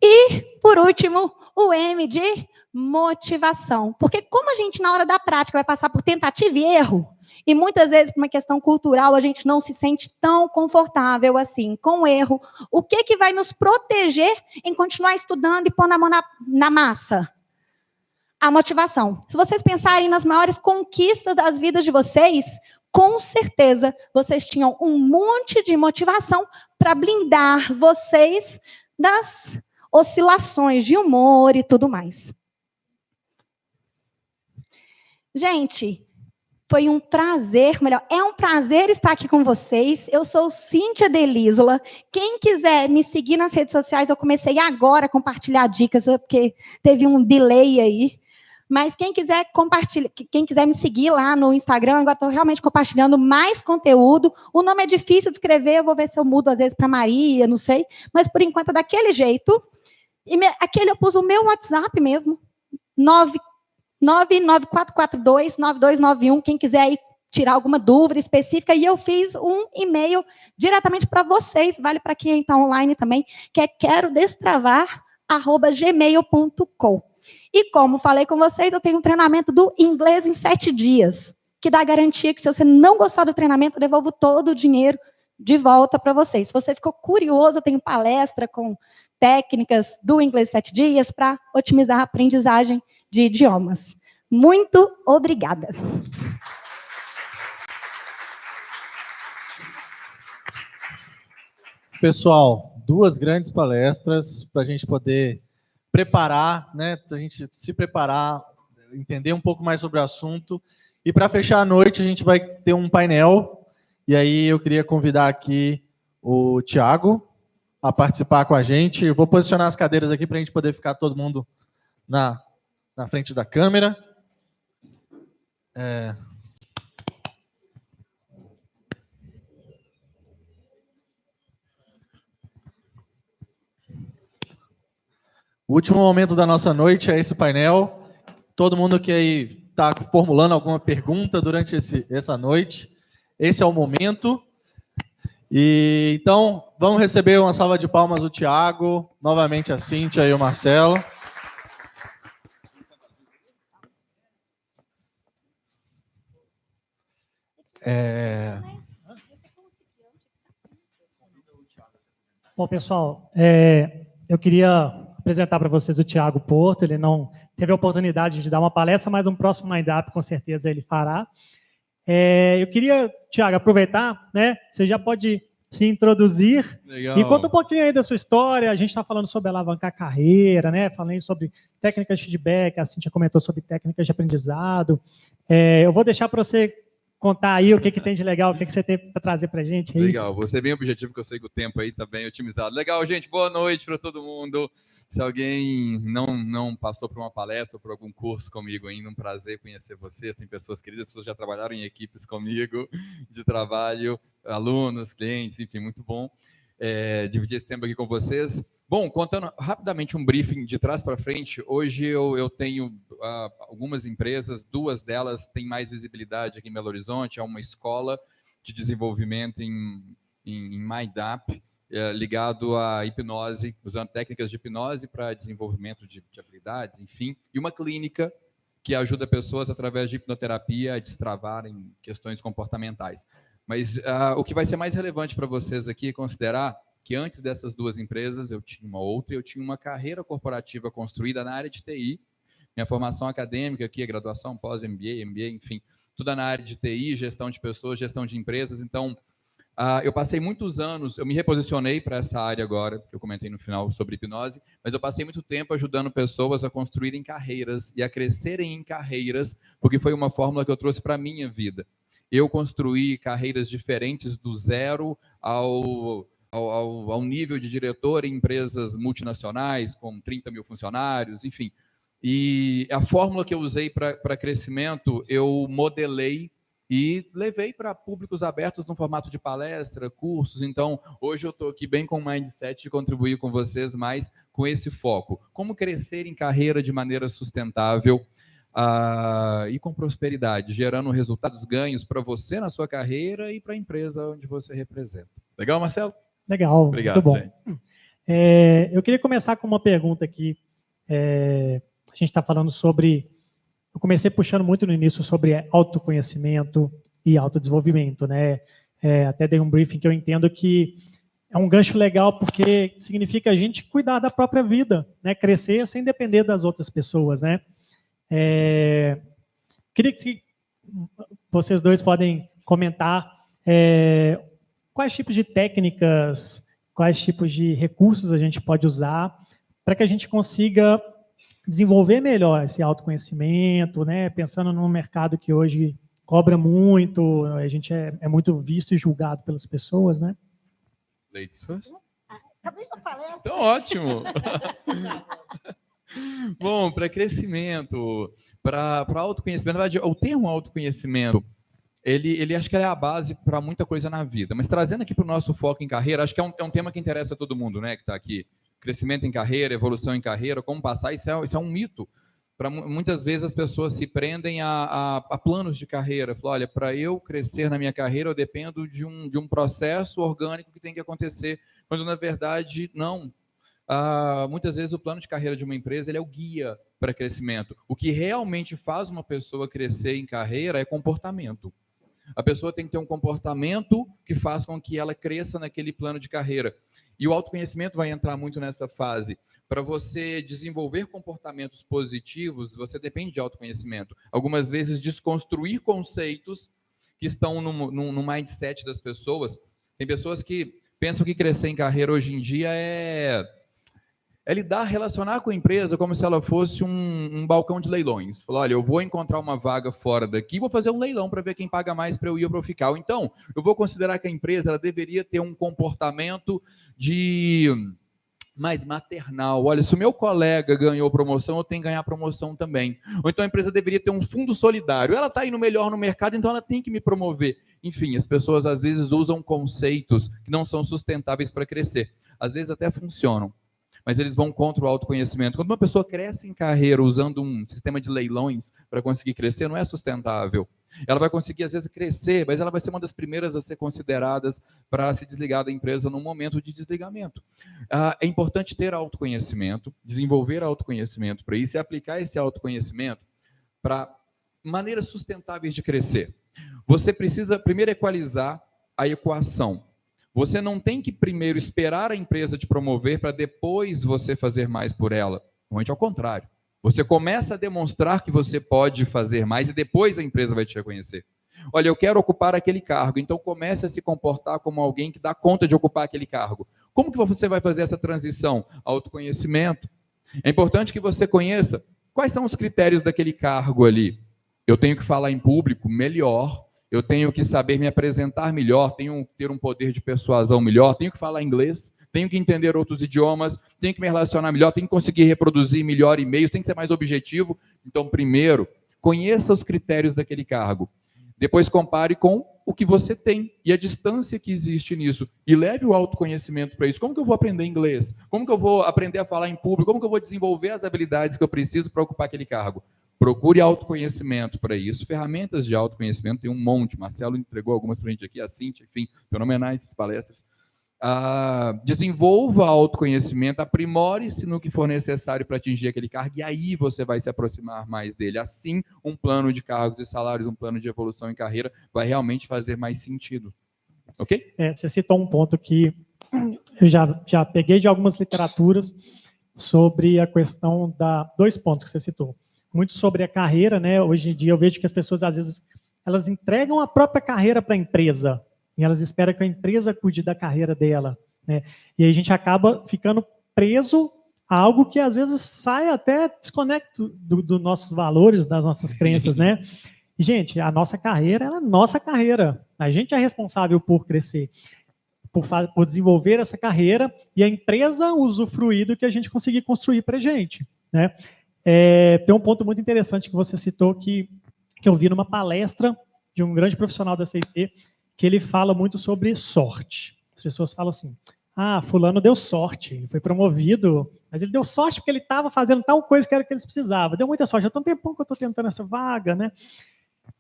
S3: E, por último, o M de motivação. Porque como a gente, na hora da prática, vai passar por tentativa e erro, e muitas vezes, por uma questão cultural, a gente não se sente tão confortável assim com o erro, o que vai nos proteger em continuar estudando e pondo a mão na massa? A motivação. Se vocês pensarem nas maiores conquistas das vidas de vocês, com certeza vocês tinham um monte de motivação para blindar vocês das oscilações de humor e tudo mais. Gente, foi um prazer, é um prazer estar aqui com vocês. Eu sou Cíntia Delísola. Quem quiser me seguir nas redes sociais, eu comecei agora a compartilhar dicas, porque teve um delay aí. Mas quem quiser compartilhar, quem quiser me seguir lá no Instagram, agora estou realmente compartilhando mais conteúdo. O nome é difícil de escrever, eu vou ver se eu mudo às vezes para Maria, não sei. Mas por enquanto é daquele jeito. E aquele eu pus o meu WhatsApp mesmo, 99442-9291, quem quiser aí tirar alguma dúvida específica. E eu fiz um e-mail diretamente para vocês, vale para quem está online também, que é querodestravar@gmail.com. E como falei com vocês, eu tenho um treinamento do inglês em 7 dias, que dá garantia que se você não gostar do treinamento, eu devolvo todo o dinheiro de volta para vocês. Se você ficou curioso, eu tenho palestra com técnicas do inglês em 7 dias para otimizar a aprendizagem de idiomas. Muito obrigada.
S2: Pessoal, 2 grandes palestras para a gente poder preparar, né? A gente se preparar, entender um pouco mais sobre o assunto. E para fechar a noite, a gente vai ter um painel. E aí eu queria convidar aqui o Thiago a participar com a gente. Eu vou posicionar as cadeiras aqui para a gente poder ficar todo mundo na frente da câmera. O último momento da nossa noite é esse painel. Todo mundo que aí está formulando alguma pergunta durante essa noite, esse é o momento. E então, vamos receber uma salva de palmas o Thiago, novamente a Cíntia e o Marcelo.
S1: Bom, pessoal, eu queria apresentar para vocês o Thiago Porto. Ele não teve a oportunidade de dar uma palestra, mas um próximo Mind-Up com certeza ele fará. Eu queria, Thiago, aproveitar, né? Você já pode se introduzir. Legal. E conta um pouquinho aí da sua história. A gente está falando sobre alavancar a carreira, né? Falando sobre técnicas de feedback, a Cíntia comentou sobre técnicas de aprendizado. Eu vou deixar para você contar aí o que tem de legal, o que você tem para trazer para a gente aí.
S4: Legal, vou ser bem objetivo, que eu sei que o tempo aí está bem otimizado. Legal, gente, boa noite para todo mundo. Se alguém não passou por uma palestra ou por algum curso comigo ainda, um prazer conhecer vocês. Tem pessoas queridas, pessoas já trabalharam em equipes comigo de trabalho, alunos, clientes, enfim, muito bom dividir esse tempo aqui com vocês. Bom, contando rapidamente um briefing de trás para frente, hoje eu tenho algumas empresas, 2 delas têm mais visibilidade aqui em Belo Horizonte, é uma escola de desenvolvimento em MindUp, ligado à hipnose, usando técnicas de hipnose para desenvolvimento de habilidades, enfim, e uma clínica que ajuda pessoas através de hipnoterapia a destravarem questões comportamentais. Mas o que vai ser mais relevante para vocês aqui é considerar que antes dessas 2 empresas eu tinha uma outra, eu tinha uma carreira corporativa construída na área de TI, minha formação acadêmica aqui, graduação, pós-MBA, MBA, enfim, tudo na área de TI, gestão de pessoas, gestão de empresas. Então, eu passei muitos anos, eu me reposicionei para essa área agora, que eu comentei no final sobre hipnose, mas eu passei muito tempo ajudando pessoas a construírem carreiras e a crescerem em carreiras, porque foi uma fórmula que eu trouxe para a minha vida. Eu construí carreiras diferentes do zero ao nível de diretor em empresas multinacionais, com 30 mil funcionários, enfim. E a fórmula que eu usei para crescimento, eu modelei e levei para públicos abertos no formato de palestra, cursos. Então, hoje eu estou aqui bem com o mindset de contribuir com vocês mais com esse foco. Como crescer em carreira de maneira sustentável e com prosperidade, gerando resultados, ganhos para você na sua carreira e para a empresa onde você representa. Legal, Marcelo?
S1: Legal,
S4: obrigado,
S1: muito bom.
S4: Gente.
S1: Eu queria começar com uma pergunta aqui. A gente está falando sobre... Eu comecei puxando muito no início sobre autoconhecimento e autodesenvolvimento, né? Até dei um briefing que eu entendo que é um gancho legal porque significa a gente cuidar da própria vida, né? Crescer sem depender das outras pessoas, né? Queria que vocês dois podem comentar quais tipos de técnicas, quais tipos de recursos a gente pode usar para que a gente consiga desenvolver melhor esse autoconhecimento, né? Pensando num mercado que hoje cobra muito, a gente é muito visto e julgado pelas pessoas, né?
S4: Ladies first?
S3: Acabei de falar.
S4: Então, ótimo! Bom, para crescimento, para autoconhecimento, na verdade, o termo autoconhecimento, ele acho que é a base para muita coisa na vida, mas trazendo aqui para o nosso foco em carreira, acho que é um tema que interessa a todo mundo, né, que está aqui. Crescimento em carreira, evolução em carreira, como passar, isso é um mito. Muitas vezes as pessoas se prendem a planos de carreira. Falam, olha, para eu crescer na minha carreira, eu dependo de um processo orgânico que tem que acontecer, quando na verdade não. Muitas vezes o plano de carreira de uma empresa ele é o guia para crescimento. O que realmente faz uma pessoa crescer em carreira é comportamento. A pessoa tem que ter um comportamento que faz com que ela cresça naquele plano de carreira. E o autoconhecimento vai entrar muito nessa fase. Para você desenvolver comportamentos positivos, você depende de autoconhecimento. Algumas vezes, desconstruir conceitos que estão no mindset das pessoas. Tem pessoas que pensam que crescer em carreira hoje em dia é relacionar com a empresa como se ela fosse um balcão de leilões. Falar, olha, eu vou encontrar uma vaga fora daqui, vou fazer um leilão para ver quem paga mais para eu ir ou para eu ficar. Então, eu vou considerar que a empresa ela deveria ter um comportamento mais maternal. Olha, se o meu colega ganhou promoção, eu tenho que ganhar promoção também. Ou então a empresa deveria ter um fundo solidário. Ela está indo melhor no mercado, então ela tem que me promover. Enfim, as pessoas às vezes usam conceitos que não são sustentáveis para crescer. Às vezes até funcionam, mas eles vão contra o autoconhecimento. Quando uma pessoa cresce em carreira usando um sistema de leilões para conseguir crescer, não é sustentável. Ela vai conseguir, às vezes, crescer, mas ela vai ser uma das primeiras a ser consideradas para se desligar da empresa num momento de desligamento. É importante ter autoconhecimento, desenvolver autoconhecimento para isso e aplicar esse autoconhecimento para maneiras sustentáveis de crescer. Você precisa, primeiro, equalizar a equação. Você não tem que primeiro esperar a empresa te promover para depois você fazer mais por ela. Normalmente ao contrário. Você começa a demonstrar que você pode fazer mais e depois a empresa vai te reconhecer. Olha, eu quero ocupar aquele cargo, então comece a se comportar como alguém que dá conta de ocupar aquele cargo. Como que você vai fazer essa transição? Autoconhecimento. É importante que você conheça quais são os critérios daquele cargo ali. Eu tenho que falar em público melhor, eu tenho que saber me apresentar melhor, tenho que ter um poder de persuasão melhor, tenho que falar inglês, tenho que entender outros idiomas, tenho que me relacionar melhor, tenho que conseguir reproduzir melhor e-mails, tenho que ser mais objetivo. Então, primeiro, conheça os critérios daquele cargo. Depois compare com o que você tem e a distância que existe nisso. E leve o autoconhecimento para isso. Como que eu vou aprender inglês? Como que eu vou aprender a falar em público? Como que eu vou desenvolver as habilidades que eu preciso para ocupar aquele cargo? Procure autoconhecimento para isso. Ferramentas de autoconhecimento tem um monte. Marcelo entregou algumas para a gente aqui, a Cíntia, enfim, fenomenais essas palestras. Desenvolva autoconhecimento, aprimore-se no que for necessário para atingir aquele cargo, e aí você vai se aproximar mais dele. Assim, um plano de cargos e salários, um plano de evolução em carreira vai realmente fazer mais sentido. Ok?
S1: Você citou um ponto que eu já peguei de algumas literaturas sobre a questão 2 pontos que você citou. Muito sobre a carreira, né? Hoje em dia eu vejo que as pessoas, às vezes, elas entregam a própria carreira para a empresa, e elas esperam que a empresa cuide da carreira dela, né? E aí a gente acaba ficando preso a algo que às vezes sai até desconecto dos nossos valores, das nossas crenças, né? E, gente, a nossa carreira, ela é nossa carreira. A gente é responsável por crescer, por desenvolver essa carreira, e a empresa usufruir do que a gente conseguir construir para a gente, né? Tem um ponto muito interessante que você citou que eu vi numa palestra de um grande profissional da CIT, que ele fala muito sobre sorte. As pessoas falam assim, fulano deu sorte, ele foi promovido, mas ele deu sorte porque ele estava fazendo tal coisa que era o que eles precisavam. Deu muita sorte, já tem um tempão que eu estou tentando essa vaga, né?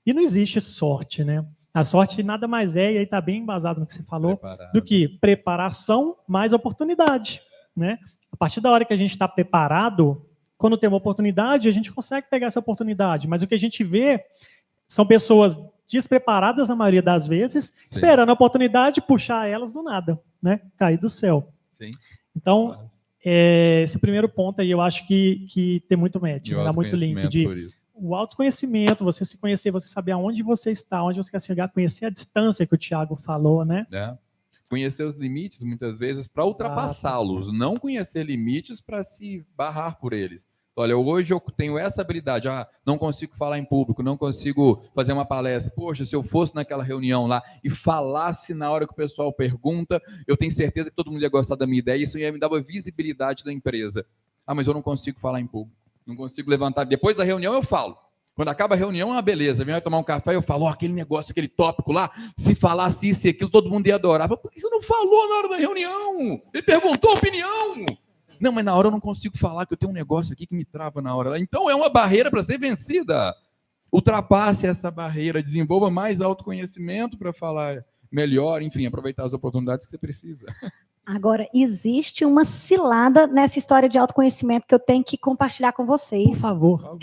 S1: E não existe sorte, né? A sorte nada mais é, e aí está bem embasado no que você falou, do que preparação mais oportunidade, né? A partir da hora que a gente está preparado, quando tem uma oportunidade, a gente consegue pegar essa oportunidade, mas o que a gente vê são pessoas despreparadas, na maioria das vezes, sim, esperando a oportunidade puxar elas do nada, né? Cair do céu.
S4: Sim.
S1: Então, esse primeiro ponto aí eu acho que tem muito match, dá muito link o autoconhecimento, você se conhecer, você saber aonde você está, onde você quer chegar, conhecer a distância que o Thiago falou, né?
S4: Conhecer os limites, muitas vezes, para ultrapassá-los, não conhecer limites para se barrar por eles. Olha, hoje eu tenho essa habilidade, não consigo falar em público, não consigo fazer uma palestra. Poxa, se eu fosse naquela reunião lá e falasse na hora que o pessoal pergunta, eu tenho certeza que todo mundo ia gostar da minha ideia, isso ia me dar uma visibilidade da empresa. Mas eu não consigo falar em público, não consigo levantar. Depois da reunião eu falo. Quando acaba a reunião é uma beleza, vem tomar um café e eu falo, aquele negócio, aquele tópico lá, se falasse isso e aquilo, todo mundo ia adorar. Por que você não falou na hora da reunião? Ele perguntou a opinião. Não, mas na hora eu não consigo falar, que eu tenho um negócio aqui que me trava na hora. Então é uma barreira para ser vencida. Ultrapasse essa barreira, desenvolva mais autoconhecimento para falar melhor, enfim, aproveitar as oportunidades que você precisa.
S3: Agora, existe uma cilada nessa história de autoconhecimento que eu tenho que compartilhar com vocês.
S1: Por favor.
S3: O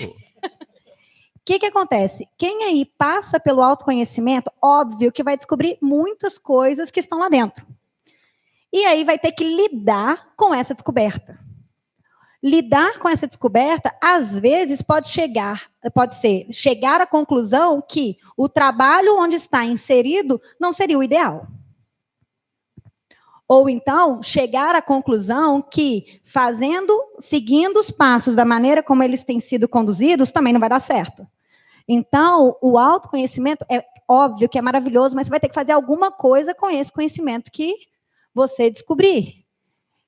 S3: que acontece? Quem aí passa pelo autoconhecimento, óbvio que vai descobrir muitas coisas que estão lá dentro. E aí vai ter que lidar com essa descoberta. Lidar com essa descoberta, às vezes, pode ser chegar à conclusão que o trabalho onde está inserido não seria o ideal. Ou então, chegar à conclusão que seguindo os passos da maneira como eles têm sido conduzidos, também não vai dar certo. Então, o autoconhecimento é óbvio que é maravilhoso, mas você vai ter que fazer alguma coisa com esse conhecimento que você descobrir.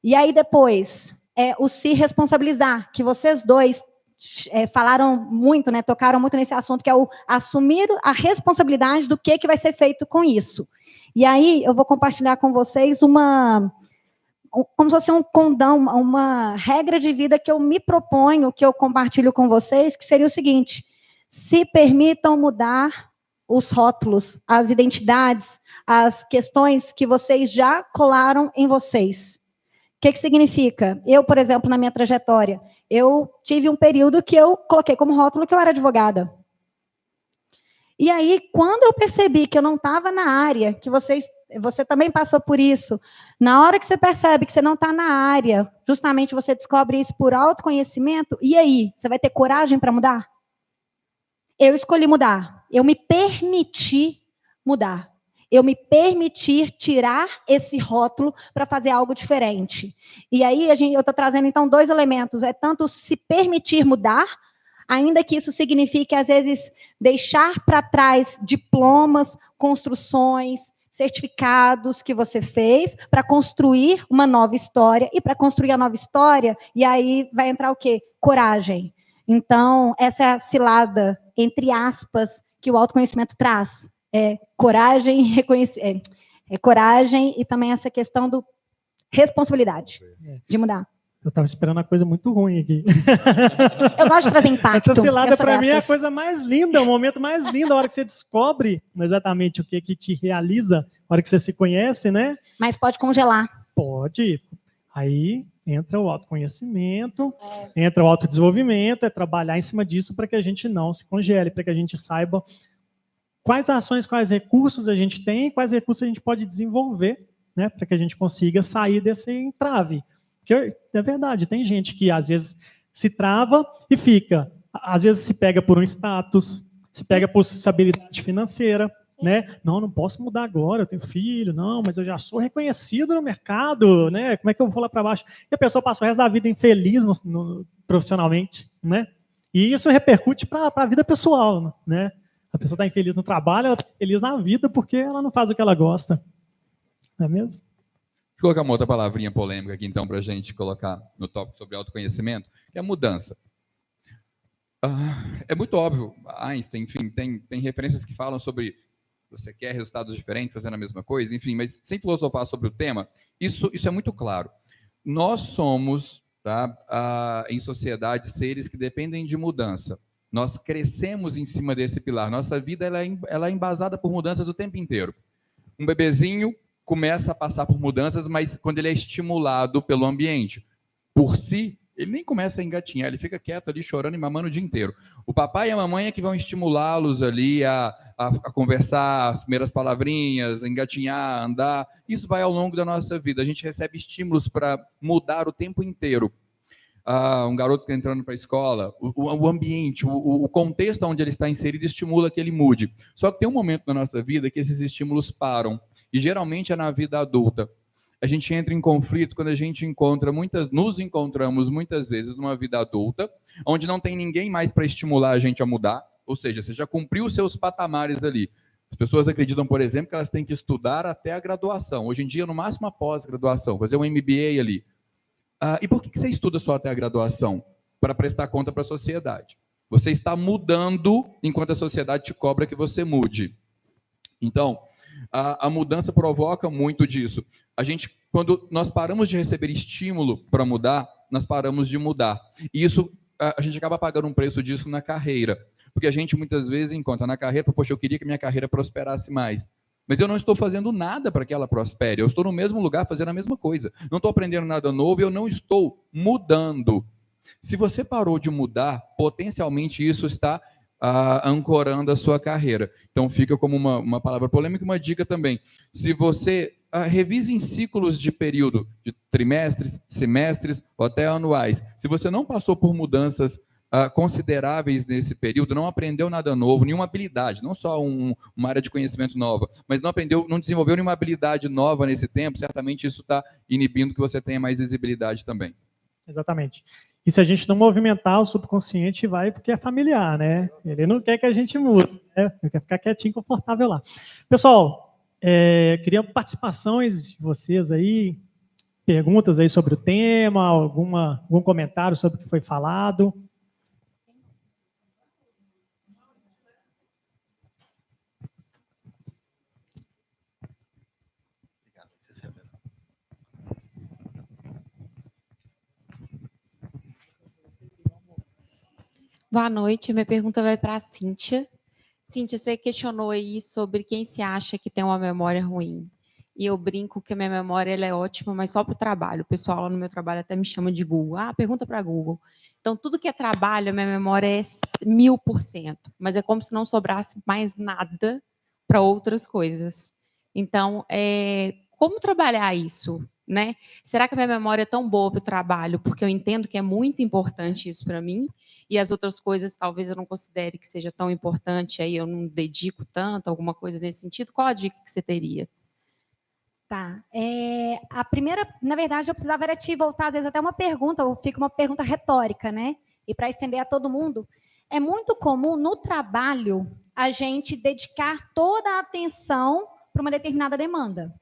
S3: E aí, depois, o se responsabilizar, que vocês dois falaram muito, né, tocaram muito nesse assunto, que é o assumir a responsabilidade do que vai ser feito com isso. E aí, eu vou compartilhar com vocês como se fosse um condão, uma regra de vida que eu me proponho, que eu compartilho com vocês, que seria o seguinte: se permitam mudar os rótulos, as identidades, as questões que vocês já colaram em vocês. O que significa? Eu, por exemplo, na minha trajetória, eu tive um período que eu coloquei como rótulo que eu era advogada. E aí, quando eu percebi que eu não estava na área, que você também passou por isso, na hora que você percebe que você não está na área, justamente você descobre isso por autoconhecimento, e aí, você vai ter coragem para mudar? Eu escolhi mudar, eu me permiti mudar. Eu me permitir tirar esse rótulo para fazer algo diferente. E aí, eu estou trazendo, então, 2 elementos. É tanto se permitir mudar, ainda que isso signifique, às vezes, deixar para trás diplomas, construções, certificados que você fez para construir uma nova história, e para construir a nova história, e aí vai entrar o quê? Coragem. Então, essa é a cilada, entre aspas, que o autoconhecimento traz. Coragem, coragem e também essa questão do responsabilidade de mudar.
S1: Eu estava esperando uma coisa muito ruim aqui.
S3: Eu gosto de trazer impacto.
S1: Essa cilada, para mim, é a coisa mais linda, o momento mais lindo, a hora que você descobre exatamente o que te realiza, a hora que você se conhece, né?
S3: Mas pode congelar.
S1: Pode. Aí entra o autoconhecimento, entra o autodesenvolvimento, é trabalhar em cima disso para que a gente não se congele, para que a gente saiba quais ações, quais recursos a gente tem, quais recursos a gente pode desenvolver, né, para que a gente consiga sair desse entrave. Porque é verdade, tem gente que às vezes se trava e fica. Às vezes se pega por um status, se pega por estabilidade financeira, né? Não posso mudar agora, eu tenho filho, não, mas eu já sou reconhecido no mercado, né? Como é que eu vou lá para baixo? E a pessoa passa o resto da vida infeliz profissionalmente, né? E isso repercute para a vida pessoal, né? A pessoa está infeliz no trabalho, ela está feliz na vida porque ela não faz o que ela gosta. Não é mesmo?
S4: Vou colocar uma outra palavrinha polêmica aqui, então, para a gente colocar no tópico sobre autoconhecimento, que é a mudança. É muito óbvio, Einstein, enfim, tem referências que falam sobre você quer resultados diferentes fazendo a mesma coisa, enfim, mas sem filosofar sobre o tema, isso é muito claro. Nós somos, em sociedade, seres que dependem de mudança. Nós crescemos em cima desse pilar. Nossa vida ela é embasada por mudanças o tempo inteiro. Um bebezinho começa a passar por mudanças, mas quando ele é estimulado pelo ambiente, por si, ele nem começa a engatinhar, ele fica quieto ali, chorando e mamando o dia inteiro. O papai e a mamãe é que vão estimulá-los ali a conversar, as primeiras palavrinhas, engatinhar, andar. Isso vai ao longo da nossa vida. A gente recebe estímulos para mudar o tempo inteiro. Um garoto que está entrando para a escola, o ambiente, o contexto onde ele está inserido estimula que ele mude. Só que tem um momento na nossa vida que esses estímulos param. E geralmente é na vida adulta. A gente entra em conflito quando a gente nos encontramos muitas vezes numa vida adulta, onde não tem ninguém mais para estimular a gente a mudar, ou seja, você já cumpriu os seus patamares ali. As pessoas acreditam, por exemplo, que elas têm que estudar até a graduação. Hoje em dia, no máximo a pós-graduação, fazer um MBA ali. E por que você estuda só até a graduação? Para prestar conta para a sociedade. Você está mudando enquanto a sociedade te cobra que você mude. Então, a mudança provoca muito disso. Quando nós paramos de receber estímulo para mudar, nós paramos de mudar. E isso, a gente acaba pagando um preço disso na carreira. Porque a gente muitas vezes encontra na carreira, poxa, eu queria que minha carreira prosperasse mais. Mas eu não estou fazendo nada para que ela prospere. Eu estou no mesmo lugar fazendo a mesma coisa. Não estou aprendendo nada novo e eu não estou mudando. Se você parou de mudar, potencialmente isso está ancorando a sua carreira. Então fica como uma palavra polêmica e uma dica também. Se você revisa em ciclos de período, de trimestres, semestres ou até anuais, se você não passou por mudanças consideráveis nesse período, não aprendeu nada novo, nenhuma habilidade, não só uma área de conhecimento nova, mas não desenvolveu nenhuma habilidade nova nesse tempo, certamente isso está inibindo que você tenha mais visibilidade também.
S1: Exatamente. E se a gente não movimentar, o subconsciente vai porque é familiar, né? Ele não quer que a gente mude, né? Ele quer ficar quietinho, confortável lá. Pessoal, queria participações de vocês aí, perguntas aí sobre o tema, algum comentário sobre o que foi falado.
S5: Boa noite, minha pergunta vai para a Cíntia. Cíntia, você questionou aí sobre quem se acha que tem uma memória ruim. E eu brinco que a minha memória ela é ótima, mas só para o trabalho. O pessoal lá no meu trabalho até me chama de Google. Pergunta para Google. Então, tudo que é trabalho, a minha memória é 1000%. Mas é como se não sobrasse mais nada para outras coisas. Então, como trabalhar isso? Né? Será que a minha memória é tão boa para o trabalho? Porque eu entendo que é muito importante isso para mim. E as outras coisas talvez eu não considere que seja tão importante, aí eu não dedico tanto, alguma coisa nesse sentido. Qual a dica que você teria?
S3: Tá. A primeira, na verdade, eu precisava era te voltar, às vezes, até uma pergunta, ou fica uma pergunta retórica, né? E para estender a todo mundo, É muito comum no trabalho a gente dedicar toda a atenção para uma determinada demanda.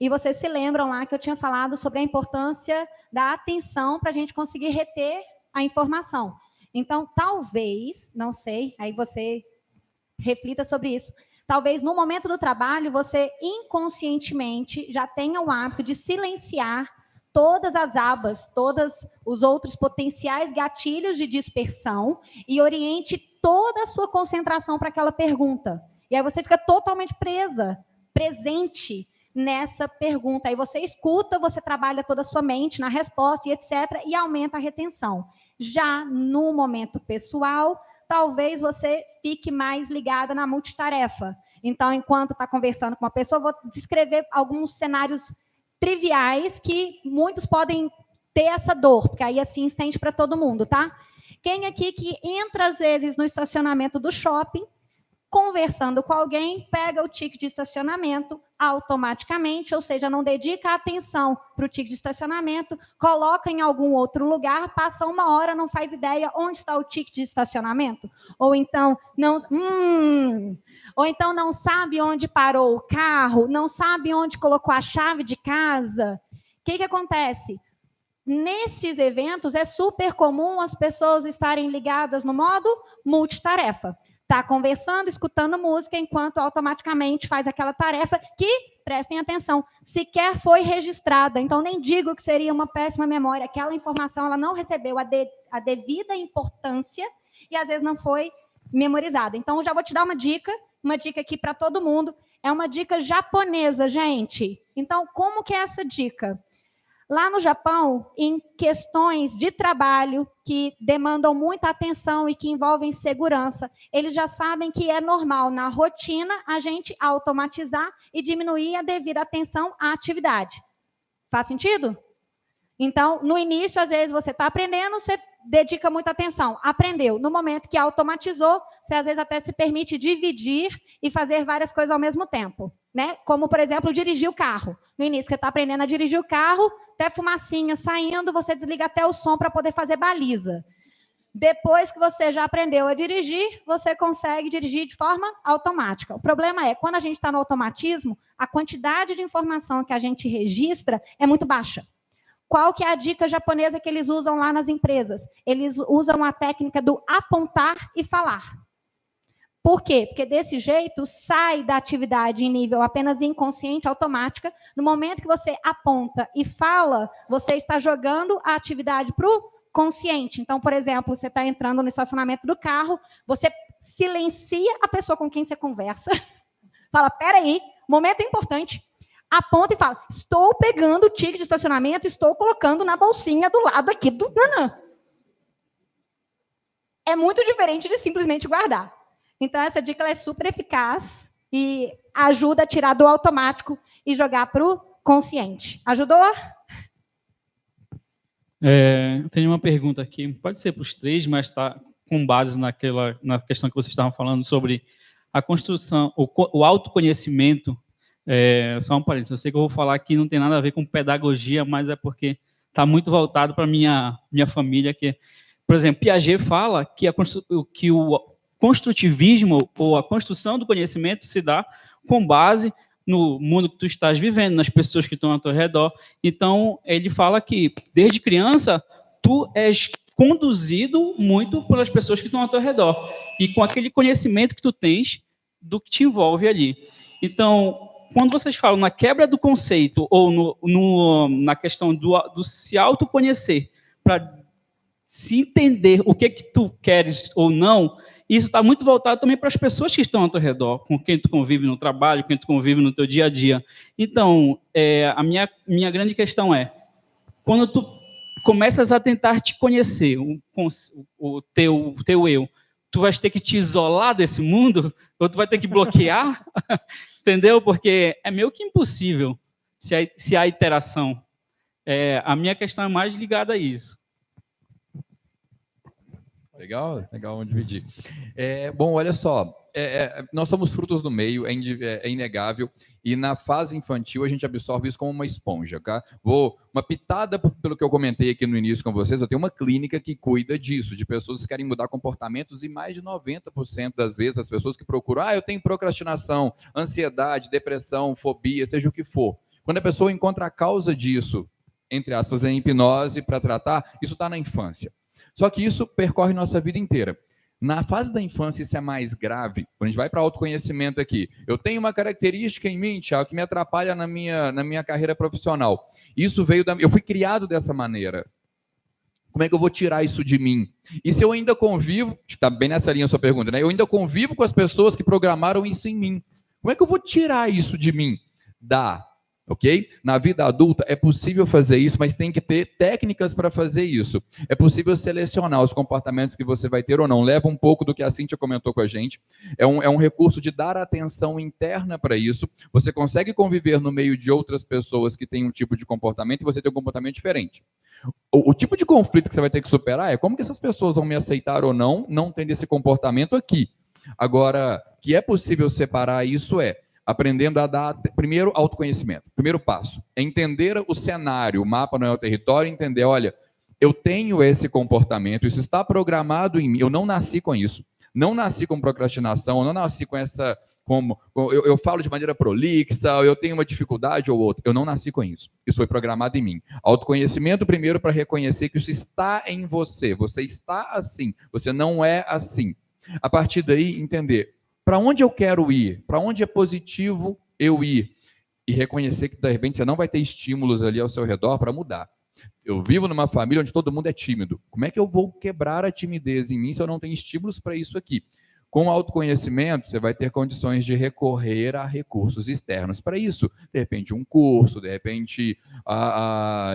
S3: E vocês se lembram lá que eu tinha falado sobre a importância da atenção para a gente conseguir reter a informação. Então, talvez, não sei, aí você reflita sobre isso, talvez no momento do trabalho você inconscientemente já tenha o hábito de silenciar todas as abas, todos os outros potenciais gatilhos de dispersão e oriente toda a sua concentração para aquela pergunta. E aí você fica totalmente presente nessa pergunta. Aí você escuta, você trabalha toda a sua mente na resposta e etc. e aumenta a retenção. Já no momento pessoal, talvez você fique mais ligada na multitarefa. Então, enquanto está conversando com uma pessoa, vou descrever alguns cenários triviais que muitos podem ter essa dor, porque aí assim estende para todo mundo, tá? Quem aqui que entra às vezes no estacionamento do shopping, conversando com alguém, pega o ticket de estacionamento automaticamente, ou seja, não dedica atenção para o ticket de estacionamento, coloca em algum outro lugar, passa 1 hora, não faz ideia onde está o ticket de estacionamento, ou então não sabe onde parou o carro, não sabe onde colocou a chave de casa. O que acontece? Nesses eventos, é super comum as pessoas estarem ligadas no modo multitarefa. Está conversando, escutando música, enquanto automaticamente faz aquela tarefa que, prestem atenção, sequer foi registrada. Então, nem digo que seria uma péssima memória. Aquela informação ela não recebeu a devida importância e, às vezes, não foi memorizada. Então, eu já vou te dar uma dica aqui para todo mundo. É uma dica japonesa, gente. Então, como que é essa dica? Lá no Japão, em questões de trabalho que demandam muita atenção e que envolvem segurança, eles já sabem que é normal, na rotina, a gente automatizar e diminuir a devida atenção à atividade. Faz sentido? Então, no início, às vezes, você está aprendendo, você dedica muita atenção. Aprendeu. No momento que automatizou, você, às vezes, até se permite dividir e fazer várias coisas ao mesmo tempo. Né? Como, por exemplo, dirigir o carro. No início, você está aprendendo a dirigir o carro, até fumacinha saindo, você desliga até o som para poder fazer baliza. Depois que você já aprendeu a dirigir, você consegue dirigir de forma automática. O problema é, quando a gente está no automatismo, a quantidade de informação que a gente registra é muito baixa. Qual que é a dica japonesa que eles usam lá nas empresas? Eles usam a técnica do apontar e falar. Por quê? Porque desse jeito sai da atividade em nível apenas inconsciente, automática. No momento que você aponta e fala, você está jogando a atividade para o consciente. Então, por exemplo, você está entrando no estacionamento do carro, você silencia a pessoa com quem você conversa, fala, peraí, momento importante, aponta e fala, estou pegando o ticket de estacionamento, estou colocando na bolsinha do lado aqui do nanã. É muito diferente de simplesmente guardar. Então, essa dica ela é super eficaz e ajuda a tirar do automático e jogar para o consciente. Ajudou?
S6: Eu tenho uma pergunta aqui, pode ser para os três, mas está com base na questão que vocês estavam falando sobre a construção, o autoconhecimento. Só um parênteses, eu sei que eu vou falar que não tem nada a ver com pedagogia, mas é porque está muito voltado para a minha família. Por exemplo, Piaget fala que o construtivismo, ou a construção do conhecimento, se dá com base no mundo que tu estás vivendo, nas pessoas que estão ao teu redor. Então, ele fala que, desde criança, tu és conduzido muito pelas pessoas que estão ao teu redor, e com aquele conhecimento que tu tens do que te envolve ali. Então, quando vocês falam na quebra do conceito, ou na questão do se autoconhecer, para se entender o que tu queres ou não, isso está muito voltado também para as pessoas que estão ao teu redor, com quem tu convive no trabalho, com quem tu convive no teu dia a dia. Então, a minha grande questão é, quando tu começas a tentar te conhecer, o teu eu, tu vais ter que te isolar desse mundo, ou tu vai ter que bloquear, entendeu? Porque é meio que impossível se há iteração. A minha questão é mais ligada a isso.
S4: Legal, legal, vamos dividir. Bom, olha só, nós somos frutos do meio, é inegável, e na fase infantil a gente absorve isso como uma esponja, tá? Uma pitada pelo que eu comentei aqui no início com vocês, eu tenho uma clínica que cuida disso, de pessoas que querem mudar comportamentos, e mais de 90% das vezes as pessoas que procuram, eu tenho procrastinação, ansiedade, depressão, fobia, seja o que for. Quando a pessoa encontra a causa disso, entre aspas, em hipnose para tratar, isso está na infância. Só que isso percorre nossa vida inteira. Na fase da infância, isso é mais grave. Quando a gente vai para autoconhecimento aqui, eu tenho uma característica em mim, Thiago, que me atrapalha na minha carreira profissional. Isso veio eu fui criado dessa maneira. Como é que eu vou tirar isso de mim? E se eu ainda convivo, está bem nessa linha a sua pergunta, né? Eu ainda convivo com as pessoas que programaram isso em mim. Como é que eu vou tirar isso de mim? Ok? Na vida adulta é possível fazer isso, mas tem que ter técnicas para fazer isso. É possível selecionar os comportamentos que você vai ter ou não. Leva um pouco do que a Cíntia comentou com a gente. É um recurso de dar atenção interna para isso. Você consegue conviver no meio de outras pessoas que têm um tipo de comportamento e você tem um comportamento diferente. O tipo de conflito que você vai ter que superar é como que essas pessoas vão me aceitar ou não tendo esse comportamento aqui. Agora, que é possível separar isso aprendendo a dar, primeiro, autoconhecimento. Primeiro passo é entender o cenário, o mapa não é o território, entender, olha, eu tenho esse comportamento, isso está programado em mim, eu não nasci com isso, não nasci com procrastinação, eu não nasci com essa, eu falo de maneira prolixa, eu tenho uma dificuldade ou outra, eu não nasci com isso, isso foi programado em mim. Autoconhecimento primeiro para reconhecer que isso está em você está assim, você não é assim. A partir daí, entender para onde eu quero ir, para onde é positivo eu ir, e reconhecer que, de repente, você não vai ter estímulos ali ao seu redor para mudar. Eu vivo numa família onde todo mundo é tímido. Como é que eu vou quebrar a timidez em mim se eu não tenho estímulos para isso aqui? Com autoconhecimento, você vai ter condições de recorrer a recursos externos para isso. De repente, um curso, de repente,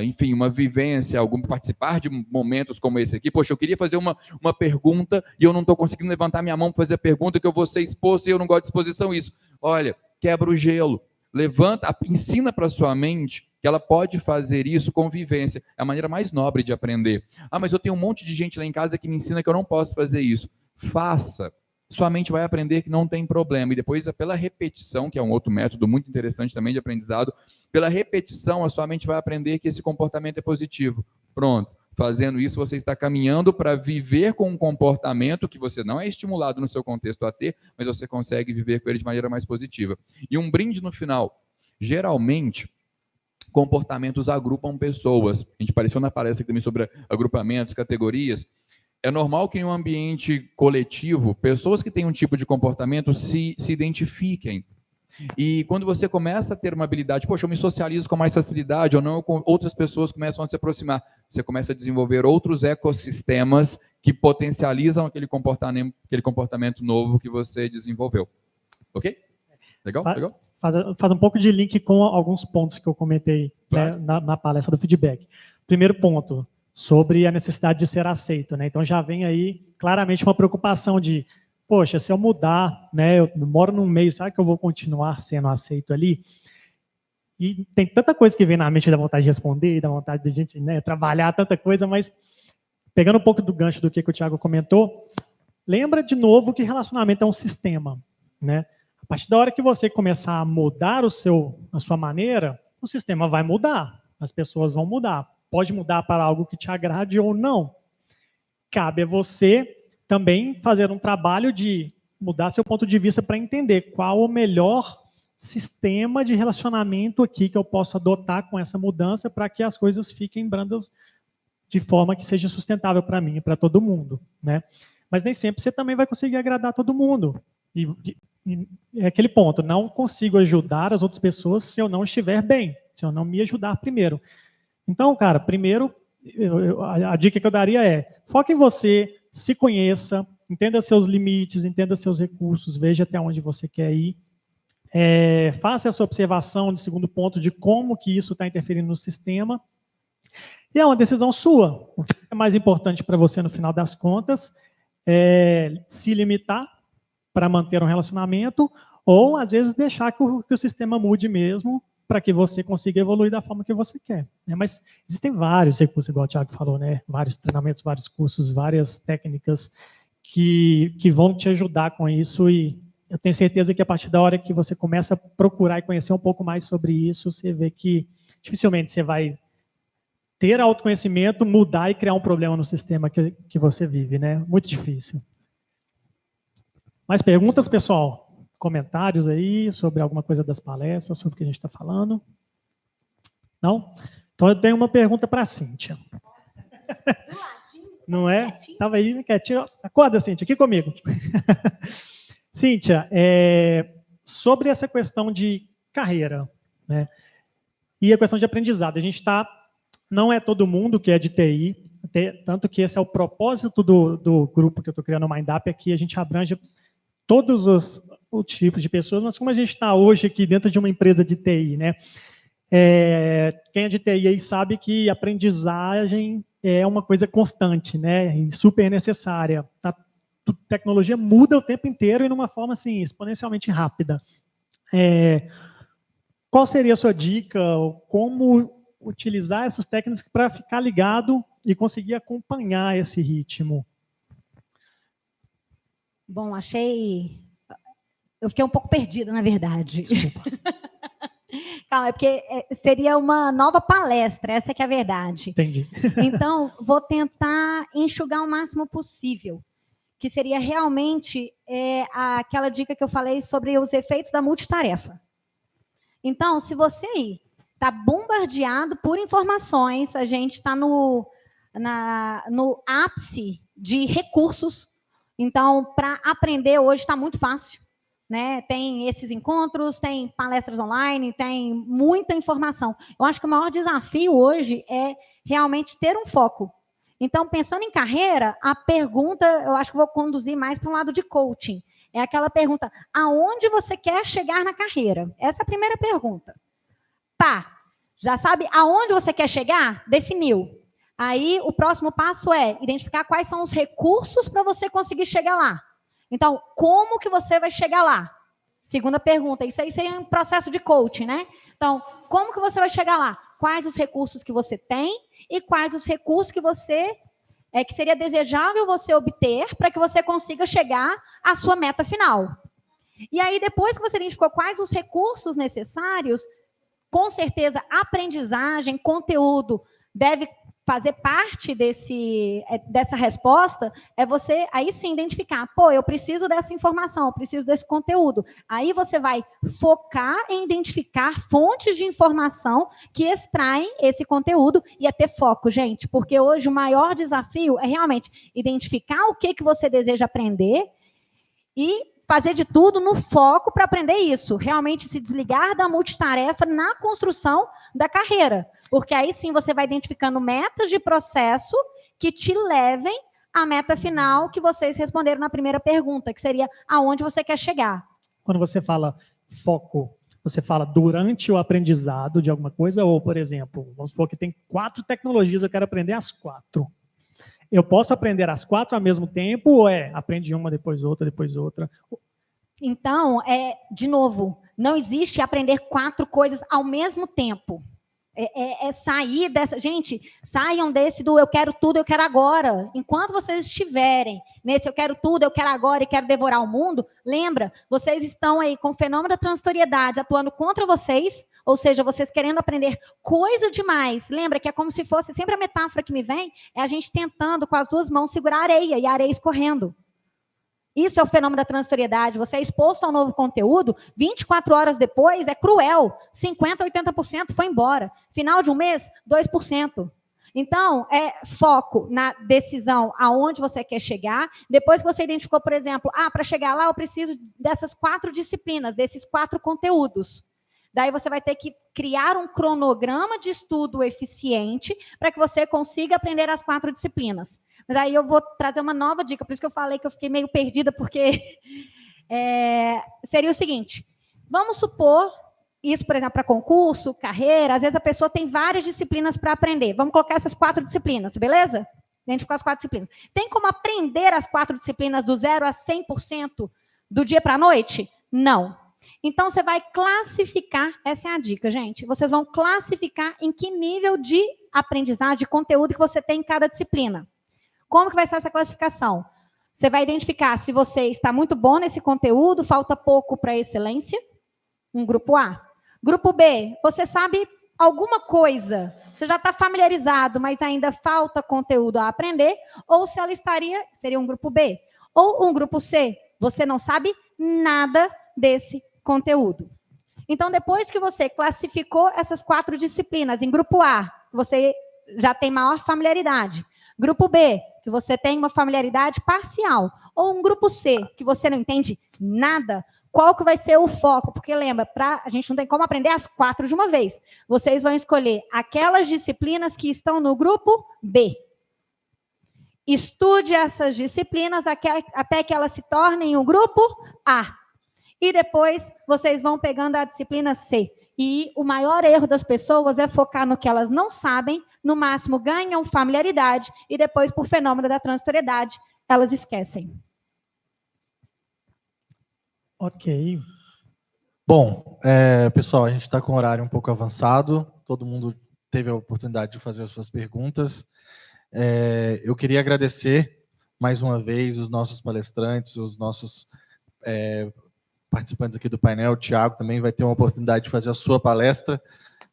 S4: enfim, uma vivência, participar de momentos como esse aqui. Poxa, eu queria fazer uma pergunta e eu não estou conseguindo levantar minha mão para fazer a pergunta que eu vou ser exposto e eu não gosto de exposição. Isso. Olha, quebra o gelo. Levanta, ensina para sua mente que ela pode fazer isso com vivência. É a maneira mais nobre de aprender. Mas eu tenho um monte de gente lá em casa que me ensina que eu não posso fazer isso. Faça. Sua mente vai aprender que não tem problema. E depois, pela repetição, que é um outro método muito interessante também de aprendizado, pela repetição, a sua mente vai aprender que esse comportamento é positivo. Pronto. Fazendo isso, você está caminhando para viver com um comportamento que você não é estimulado no seu contexto a ter, mas você consegue viver com ele de maneira mais positiva. E um brinde no final. Geralmente, comportamentos agrupam pessoas. A gente apareceu na palestra também sobre agrupamentos, categorias. É normal que em um ambiente coletivo, pessoas que têm um tipo de comportamento se identifiquem. E quando você começa a ter uma habilidade, poxa, eu me socializo com mais facilidade, ou não, outras pessoas começam a se aproximar. Você começa a desenvolver outros ecossistemas que potencializam aquele comportamento novo que você desenvolveu. Ok? Legal? Legal?
S1: Faz um pouco de link com alguns pontos que eu comentei, claro, né, na palestra do feedback. Primeiro ponto, sobre a necessidade de ser aceito, né? Então já vem aí claramente uma preocupação de, poxa, se eu mudar, né, eu moro num meio, será que eu vou continuar sendo aceito ali? E tem tanta coisa que vem na mente, dá vontade de responder, dá vontade de a gente, né, trabalhar tanta coisa, mas pegando um pouco do gancho do que o Thiago comentou, lembra de novo que relacionamento é um sistema, né? A partir da hora que você começar a mudar a sua maneira, o sistema vai mudar, as pessoas vão mudar. Pode mudar para algo que te agrade ou não. Cabe a você também fazer um trabalho de mudar seu ponto de vista para entender qual o melhor sistema de relacionamento aqui que eu posso adotar com essa mudança para que as coisas fiquem brandas de forma que seja sustentável para mim e para todo mundo, né? Mas nem sempre você também vai conseguir agradar todo mundo. E é aquele ponto, não consigo ajudar as outras pessoas se eu não estiver bem, se eu não me ajudar primeiro. Então, cara, primeiro, a dica que eu daria é, foque em você, se conheça, entenda seus limites, entenda seus recursos, veja até onde você quer ir. Faça essa observação de segundo ponto de como que isso está interferindo no sistema. E é uma decisão sua. O que é mais importante para você no final das contas é se limitar para manter um relacionamento ou, às vezes, deixar que o sistema mude mesmo para que você consiga evoluir da forma que você quer, né? Mas existem vários recursos, igual o Thiago falou, né? Vários treinamentos, vários cursos, várias técnicas que vão te ajudar com isso, e eu tenho certeza que a partir da hora que você começa a procurar e conhecer um pouco mais sobre isso, você vê que dificilmente você vai ter autoconhecimento, mudar e criar um problema no sistema que você vive, né? Muito difícil. Mais perguntas, pessoal? Comentários aí sobre alguma coisa das palestras, sobre o que a gente está falando? Não? Então, eu tenho uma pergunta para a Cíntia. Não é? Estava aí quietinho. Acorda, Cíntia, aqui comigo. Cíntia, sobre essa questão de carreira, né? E a questão de aprendizado. A gente está... Não é todo mundo que é de TI, tanto que esse é o propósito do grupo que eu estou criando, o MindUp, é que a gente abrange todos os tipos de pessoas, mas como a gente está hoje aqui dentro de uma empresa de TI, né? Quem é de TI aí sabe que aprendizagem é uma coisa constante, né? E super necessária. A tecnologia muda o tempo inteiro e de uma forma assim, exponencialmente rápida. Qual seria a sua dica? Como utilizar essas técnicas para ficar ligado e conseguir acompanhar esse ritmo?
S3: Bom, eu fiquei um pouco perdida, na verdade.
S1: Desculpa.
S3: Calma, é porque seria uma nova palestra, essa que é a verdade.
S1: Entendi.
S3: Então, vou tentar enxugar o máximo possível, que seria realmente aquela dica que eu falei sobre os efeitos da multitarefa. Então, se você está bombardeado por informações, a gente está no ápice de recursos. Então, para aprender hoje está muito fácil, né? Tem esses encontros, tem palestras online, tem muita informação. Eu acho que o maior desafio hoje é realmente ter um foco. Então, pensando em carreira, a pergunta, eu acho que vou conduzir mais para um lado de coaching. É aquela pergunta, aonde você quer chegar na carreira? Essa é a primeira pergunta. Já sabe aonde você quer chegar? Definiu. Aí, o próximo passo é identificar quais são os recursos para você conseguir chegar lá. Então, como que você vai chegar lá? Segunda pergunta. Isso aí seria um processo de coaching, né? Então, como que você vai chegar lá? Quais os recursos que você tem e quais os recursos que que seria desejável você obter para que você consiga chegar à sua meta final. E aí, depois que você identificou quais os recursos necessários, com certeza, aprendizagem, conteúdo deve fazer parte dessa resposta, é você aí sim identificar, eu preciso dessa informação, eu preciso desse conteúdo. Aí você vai focar em identificar fontes de informação que extraem esse conteúdo e é ter foco, gente, porque hoje o maior desafio é realmente identificar o que você deseja aprender e fazer de tudo no foco para aprender isso. Realmente se desligar da multitarefa na construção da carreira. Porque aí sim você vai identificando metas de processo que te levem à meta final que vocês responderam na primeira pergunta, que seria aonde você quer chegar.
S1: Quando você fala foco, você fala durante o aprendizado de alguma coisa ou, por exemplo, vamos supor que tem 4 tecnologias, eu quero aprender as 4. Eu posso aprender as 4 ao mesmo tempo ou aprende uma, depois outra?
S3: Então, de novo, não existe aprender 4 coisas ao mesmo tempo. Sair dessa... Gente, saiam desse do eu quero tudo, eu quero agora. Enquanto vocês estiverem nesse eu quero tudo, eu quero agora e quero devorar o mundo, lembra, vocês estão aí com o fenômeno da transitoriedade atuando contra vocês, ou seja, vocês querendo aprender coisa demais. Lembra que é como se fosse, sempre a metáfora que me vem, é a gente tentando com as 2 mãos segurar a areia e a areia escorrendo. Isso é o fenômeno da transitoriedade. Você é exposto ao novo conteúdo, 24 horas depois, é cruel. 50%, 80% foi embora. Final de um mês, 2%. Então, foco na decisão aonde você quer chegar. Depois que você identificou, por exemplo, para chegar lá eu preciso dessas 4 disciplinas, desses 4 conteúdos. Daí você vai ter que criar um cronograma de estudo eficiente para que você consiga aprender as 4 disciplinas. Mas aí eu vou trazer uma nova dica, por isso que eu falei que eu fiquei meio perdida, porque seria o seguinte, vamos supor, isso, por exemplo, para concurso, carreira, às vezes a pessoa tem várias disciplinas para aprender. Vamos colocar essas 4 disciplinas, beleza? Identificar as 4 disciplinas. Tem como aprender as 4 disciplinas do 0 a 100% do dia para a noite? Não. Então, você vai classificar, essa é a dica, gente. Vocês vão classificar em que nível de aprendizagem, de conteúdo que você tem em cada disciplina. Como que vai ser essa classificação? Você vai identificar se você está muito bom nesse conteúdo, falta pouco para excelência, um grupo A. Grupo B, você sabe alguma coisa, você já está familiarizado, mas ainda falta conteúdo a aprender, ou se ela seria um grupo B. Ou um grupo C, você não sabe nada desse conteúdo. Então, depois que você classificou essas 4 disciplinas em grupo A, você já tem maior familiaridade. Grupo B, que você tem uma familiaridade parcial. Ou um grupo C, que você não entende nada, qual que vai ser o foco? Porque lembra, a gente não tem como aprender as 4 de uma vez. Vocês vão escolher aquelas disciplinas que estão no grupo B. Estude essas disciplinas até que elas se tornem o grupo A. E depois vocês vão pegando a disciplina C. E o maior erro das pessoas é focar no que elas não sabem, no máximo ganham familiaridade, e depois, por fenômeno da transitoriedade, elas esquecem.
S1: Ok.
S2: Bom, pessoal, a gente está com o horário um pouco avançado, todo mundo teve a oportunidade de fazer as suas perguntas. Eu queria agradecer mais uma vez os nossos palestrantes, os nossos participantes aqui do painel. O Thiago também vai ter uma oportunidade de fazer a sua palestra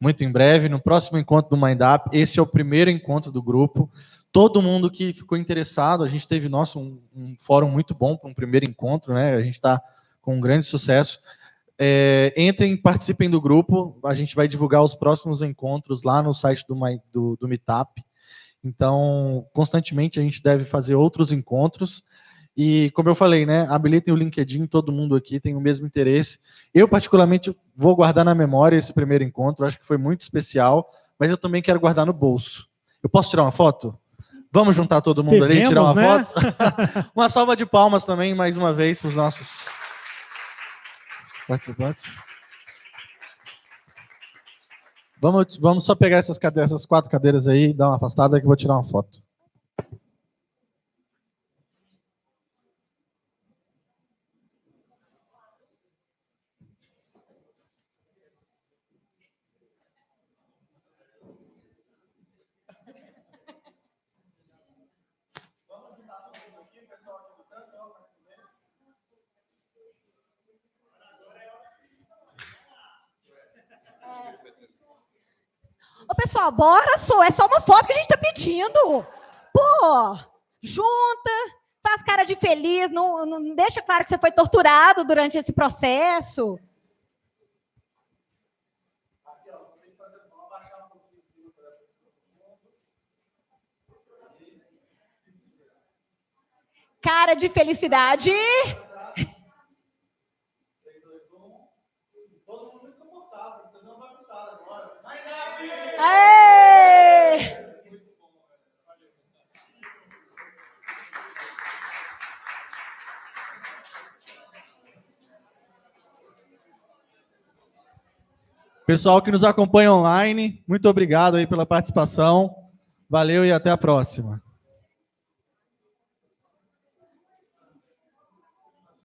S2: muito em breve, no próximo encontro do MindUp. Esse é o primeiro encontro do grupo. Todo mundo que ficou interessado, a gente teve um fórum muito bom para um primeiro encontro, né? A gente está com um grande sucesso. Entrem, participem do grupo, a gente vai divulgar os próximos encontros lá no site do Meetup. Então, constantemente a gente deve fazer outros encontros. E, como eu falei, né, habilitem o LinkedIn, todo mundo aqui tem o mesmo interesse. Eu, particularmente, vou guardar na memória esse primeiro encontro, acho que foi muito especial, mas eu também quero guardar no bolso. Eu posso tirar uma foto? Vamos juntar todo mundo ali e tirar uma foto? Uma salva de palmas também, mais uma vez, para os nossos participantes. Vamos só pegar essas 4 cadeiras aí e dar uma afastada que eu vou tirar uma foto.
S3: Ô, pessoal, bora, é só uma foto que a gente tá pedindo. Pô, junta, faz cara de feliz, não deixa claro que você foi torturado durante esse processo. Cara de felicidade. Aê!
S2: Pessoal que nos acompanha online, muito obrigado aí pela participação. Valeu e até a próxima.